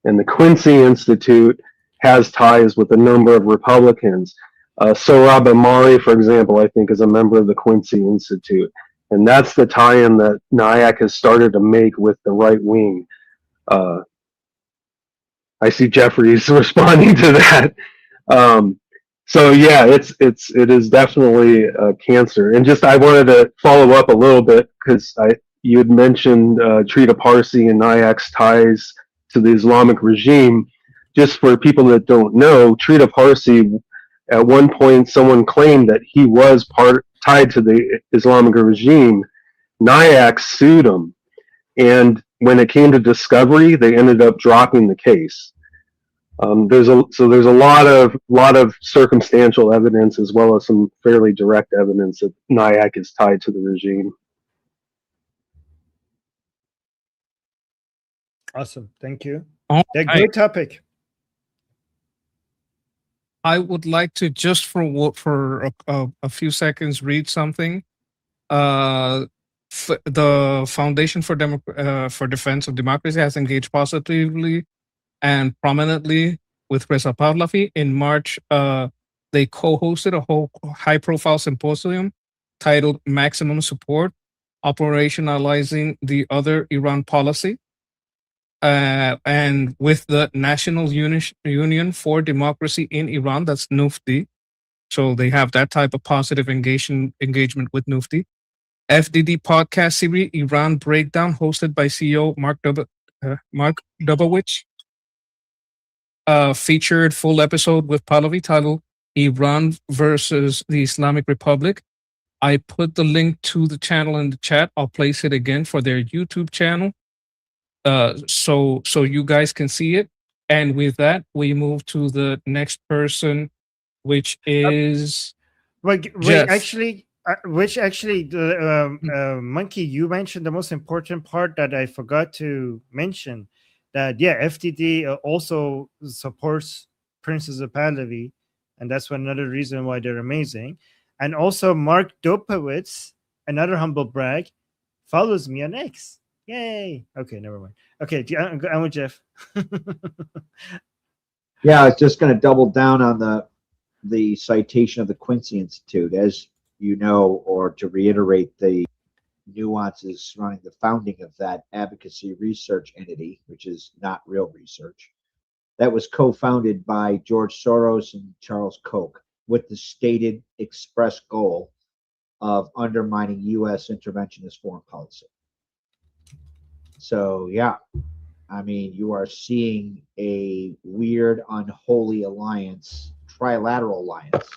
And the Quincy Institute has ties with a number of Republicans. Sohrab Ahmari, for example, I think is a member of the Quincy Institute. And that's the tie-in that NIAC has started to make with the right wing. I see Jeffrey's responding to that. So yeah, it is definitely a cancer. And just I wanted to follow up a little bit because you had mentioned Trita Parsi and NIAC's ties to the Islamic regime. Just for people that don't know, Trita Parsi, at one point, someone claimed that he was tied to the Islamic regime. NIAC sued him, and when it came to discovery, they ended up dropping the case. There's a lot of circumstantial evidence as well as some fairly direct evidence that NIAC is tied to the regime. Awesome, thank you. Oh, Yeah, great topic. I would like to just for a few seconds read something. The Foundation for Defense of Democracy has engaged positively and prominently with Reza Pahlavi. In March, they co-hosted a whole high-profile symposium titled Maximum Support, Operationalizing the Other Iran Policy, and with the National Union for Democracy in Iran, that's NUFDI. So they have that type of positive engagement with NUFDI. FDD podcast series, Iran Breakdown, hosted by CEO Mark Dubowicz. Featured full episode with Pahlavi titled Iran versus the Islamic Republic. I put the link to the channel in the chat. I'll place it again for their YouTube channel, so you guys can see it. And with that, we move to the next person, which is wait, Jeff. actually, Monkey, you mentioned the most important part that I forgot to mention. That FDD also supports Princess of Pahlavi, and that's another reason why they're amazing. And also Mark Dopowitz, another humble brag, follows me on X. Yay! Okay, never mind. Okay, I'm with Jeff. Yeah, I was just going to double down on the citation of the Quincy Institute, as you know, or to reiterate the nuances surrounding the founding of that advocacy research entity, which is not real research. That was co-founded by George Soros and Charles Koch with the stated express goal of undermining U.S. interventionist foreign policy. So yeah, I mean, you are seeing a weird, unholy alliance, trilateral alliance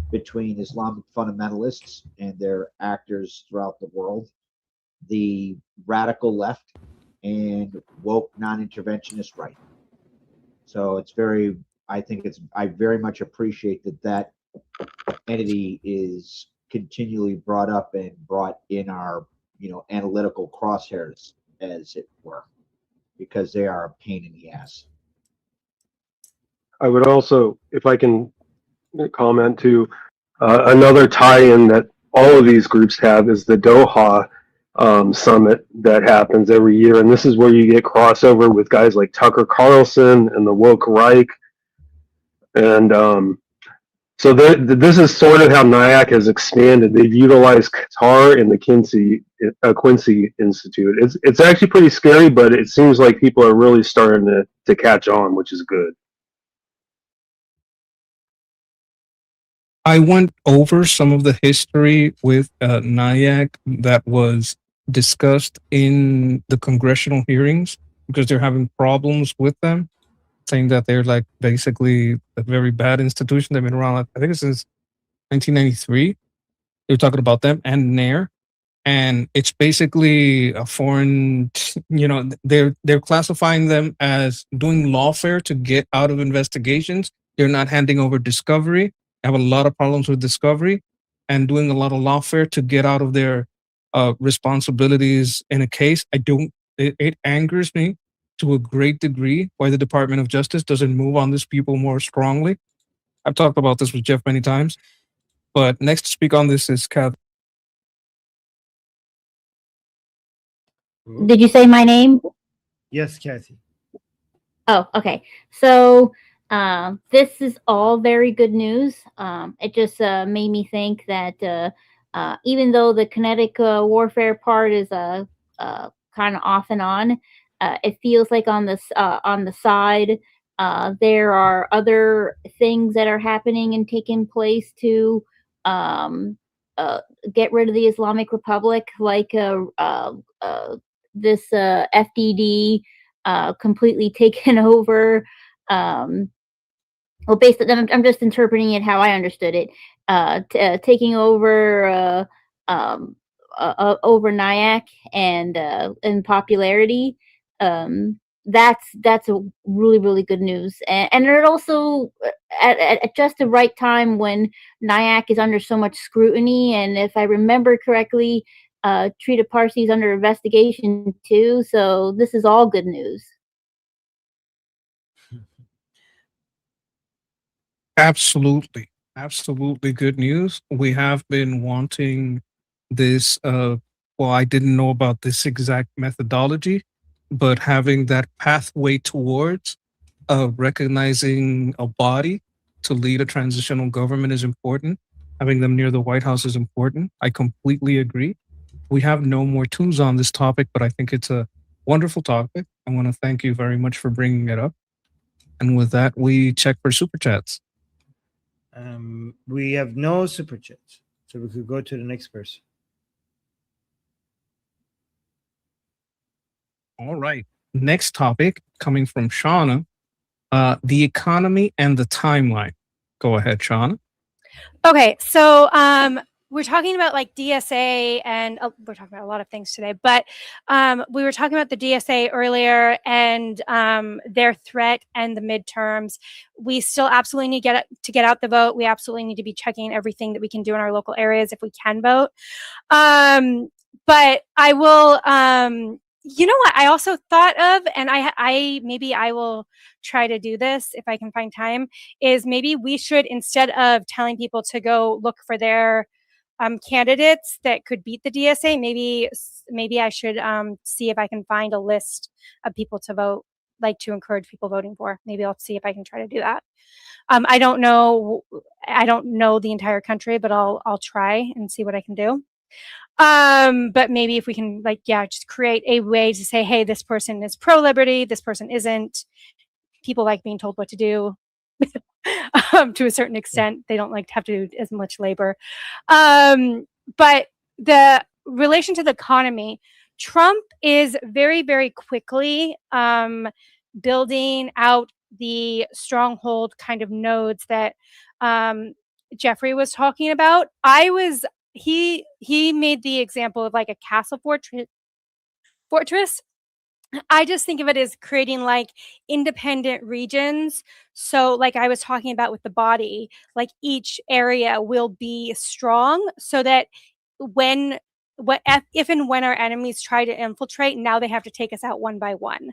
between Islamic fundamentalists and their actors throughout the world, the radical left, and woke non-interventionist right. So it's I very much appreciate that entity is continually brought up and brought in our, analytical crosshairs, as it were, because they are a pain in the ass. I would also, if I can comment to another tie-in that all of these groups have is the Doha summit that happens every year, and this is where you get crossover with guys like Tucker Carlson and the woke Reich, and so this is sort of how NIAC has expanded. They've utilized Qatar and the Quincy Institute. It's actually pretty scary, but it seems like people are really starting to catch on, which is good. I went over some of the history with NIAC that was discussed in the congressional hearings because they're having problems with them, saying that they're like basically a very bad institution. They've been around, I think, since 1993. They're talking about them and NAIR. And it's basically a foreign, they're classifying them as doing lawfare to get out of investigations. They're not handing over discovery. Have a lot of problems with discovery and doing a lot of lawfare to get out of their responsibilities in a case. It angers me to a great degree why the Department of Justice doesn't move on these people more strongly. I've talked about this with Jeff many times. But next to speak on this is Kath. Did you say my name? Yes, Kathy. Oh, okay. So this is all very good news. It just made me think that even though the kinetic warfare part is kind of off and on, it feels like on the side there are other things that are happening and taking place to get rid of the Islamic Republic, like this FDD completely taken over. Well, basically, I'm just interpreting it how I understood it. Taking over over Nyack and in popularity. That's a really good news, and it also at just the right time when Nyack is under so much scrutiny, and if I remember correctly, Trita Parsi is under investigation too. So this is all good news. Absolutely good news. We have been wanting this. Well, I didn't know about this exact methodology, but having that pathway towards recognizing a body to lead a transitional government is important. Having them near the White House is important. I completely agree. We have no more tunes on this topic, but I think it's a wonderful topic. I want to thank you very much for bringing it up. And with that, we check for super chats. We have no super chats, so we could go to the next person. All right. Next topic coming from Shauna, the economy and the timeline. Go ahead, Shauna. Okay, so we're talking about like DSA, and we're talking about a lot of things today, but we were talking about the DSA earlier and their threat and the midterms. We still absolutely need to get out the vote. We absolutely need to be checking everything that we can do in our local areas if we can vote. But I will, you know what I also thought of, and I maybe I will try to do this if I can find time, is maybe we should, instead of telling people to go look for their candidates that could beat the DSA, maybe I should see if I can find a list of people to vote, like to encourage people voting for. Maybe I'll see if I can try to do that. I don't know the entire country, but I'll try and see what I can do. But maybe if we can, like, just create a way to say, hey, this person is pro-liberty, this person isn't. People like being told what to do to a certain extent. They don't like to have to do as much labor. But the relation to the economy, Trump is very, very quickly building out the stronghold kind of nodes that Jeffrey was talking about. He made the example of like a castle fortress. I just think of it as creating like independent regions. So like I was talking about with the body, like each area will be strong so that if and when our enemies try to infiltrate, now they have to take us out one by one.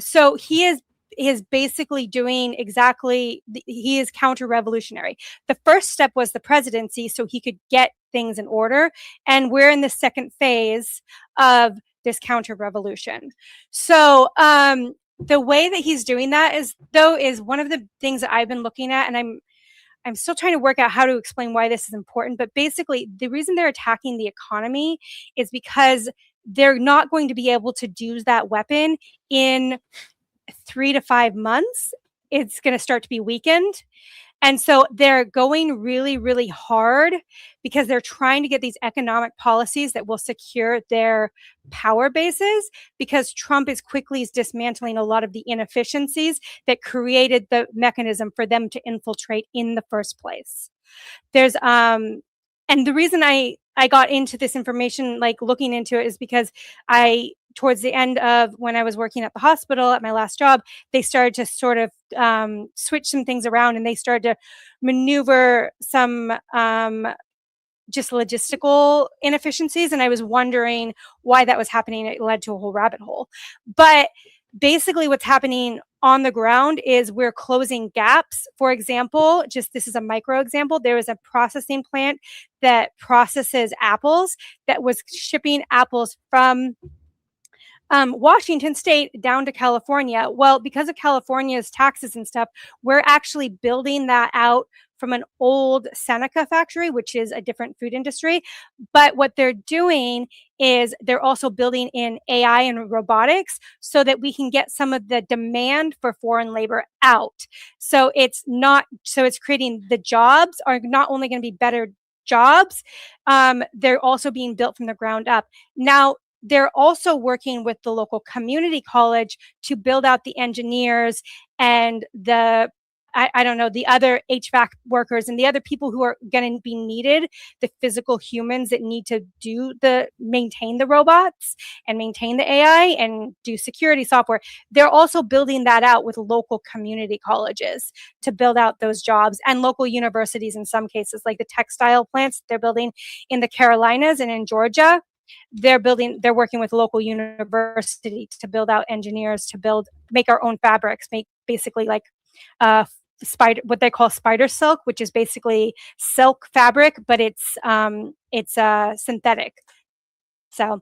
So he is basically doing exactly, he is counter-revolutionary. The first step was the presidency so he could get things in order. And we're in the second phase of this counter-revolution. So the way that he's doing that is one of the things that I've been looking at, and I'm still trying to work out how to explain why this is important. But basically, the reason they're attacking the economy is because they're not going to be able to use that weapon in 3 to 5 months. It's going to start to be weakened. And so they're going really, really hard because they're trying to get these economic policies that will secure their power bases, because Trump is quickly dismantling a lot of the inefficiencies that created the mechanism for them to infiltrate in the first place. There's and the reason I got into this information, like looking into it, is because towards the end of when I was working at the hospital at my last job, they started to sort of switch some things around, and they started to maneuver some just logistical inefficiencies. And I was wondering why that was happening. It led to a whole rabbit hole. But basically what's happening on the ground is we're closing gaps. For example, just this is a micro example. There was a processing plant that processes apples that was shipping apples from Washington State down to California. Well, because of California's taxes and stuff, we're actually building that out from an old Seneca factory, which is a different food industry. But what they're doing is they're also building in AI and robotics so that we can get some of the demand for foreign labor out. So it's creating the jobs are not only going to be better jobs, they're also being built from the ground up. Now, they're also working with the local community college to build out the engineers and the other HVAC workers and the other people who are going to be needed, the physical humans that need to maintain the robots and maintain the AI and do security software. They're also building that out with local community colleges to build out those jobs, and local universities in some cases, like the textile plants they're building in the Carolinas and in Georgia. They're working with local university to build out engineers to make our own fabrics, make basically like what they call spider silk, which is basically silk fabric, but it's synthetic. So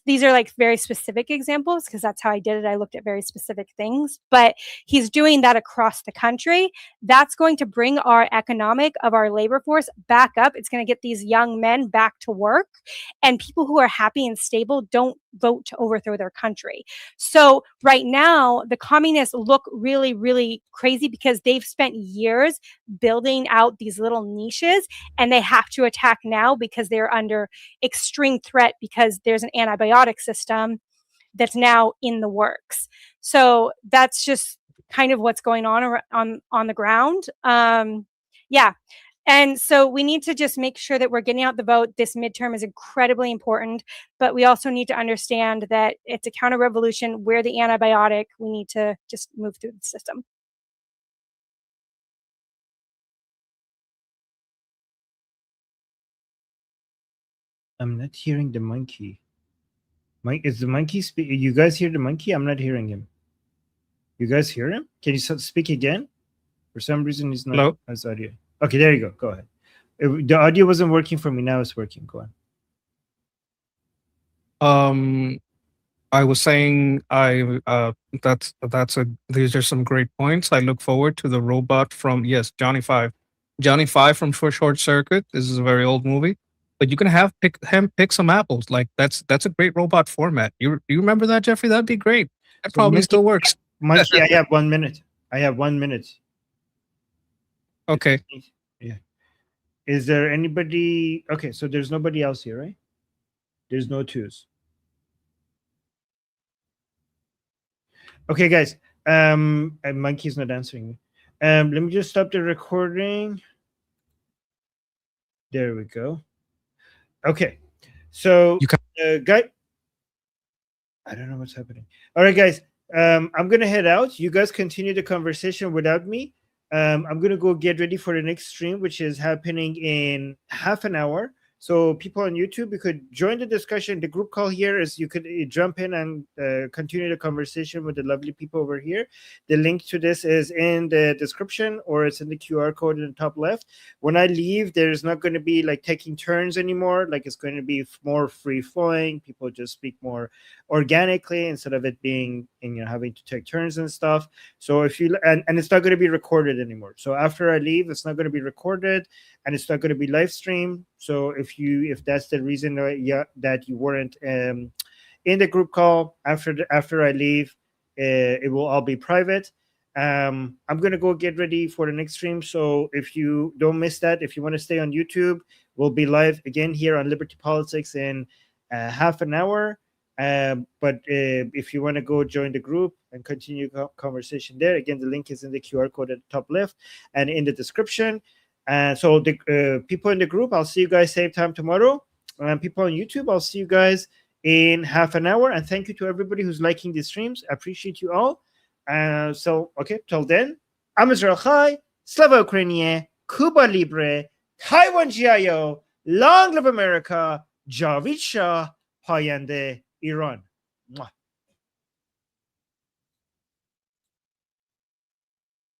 these are like very specific examples because that's how I did it. I looked at very specific things, but he's doing that across the country. That's going to bring our economic of our labor force back up. It's going to get these young men back to work, and people who are happy and stable don't vote to overthrow their country. So right now, the communists look really, really crazy because they've spent years building out these little niches, and they have to attack now because they're under extreme threat because there's an antibiotic system that's now in the works. So that's just kind of what's going on the ground. Yeah. And so we need to just make sure that we're getting out the vote. This midterm is incredibly important, but we also need to understand that it's a counter revolution. We're the antibiotic. We need to just move through the system. I'm not hearing the monkey. Is the monkey you guys hear the monkey? I'm not hearing him. You guys hear him? Can you speak again? For some reason, he's not. Hello? As audio. Okay, there you go. Go ahead. The audio wasn't working for me. Now it's working. Go on. I was saying these are some great points. I look forward to the robot from Johnny Five from Short Circuit. This is a very old movie, but you can have him pick some apples. Like that's a great robot format. You remember that, Jeffrey? That'd be great. That probably still works. Monkey, I have 1 minute. Okay. Yeah. Is there anybody? Okay, so there's nobody else here, right? There's no twos. Okay, guys. Monkey's not answering me. Let me just stop the recording. There we go. Okay. So, guy, I don't know what's happening. All right, guys. I'm gonna head out. You guys continue the conversation without me. I'm gonna go get ready for the next stream, which is happening in half an hour. So people on YouTube, you could join the discussion. The group call here is you could jump in and continue the conversation with the lovely people over here. The link to this is in the description, or it's in the QR code in the top left. When I leave, there's not going to be like taking turns anymore. Like it's going to be more free flowing. People just speak more organically instead of it being, having to take turns and stuff. So if you, and it's not going to be recorded anymore. So after I leave, it's not going to be recorded and it's not going to be live streamed. So if that's the reason that you weren't in the group call after I leave, it will all be private. I'm gonna go get ready for the next stream. So if you don't miss that, if you want to stay on YouTube, we'll be live again here on Liberty Politics in half an hour. But if you want to go join the group and continue conversation there, again, the link is in the QR code at the top left and in the description. So the people in the group, I'll see you guys same time tomorrow. And people on YouTube, I'll see you guys in half an hour. And thank you to everybody who's liking these streams. I appreciate you all. So, okay, till then, I'm Israel Chai, Slava Ukrainie, Cuba Libre, Taiwan Jiayo, Long Live America, Javid Shah, Payande Iran. Mwah.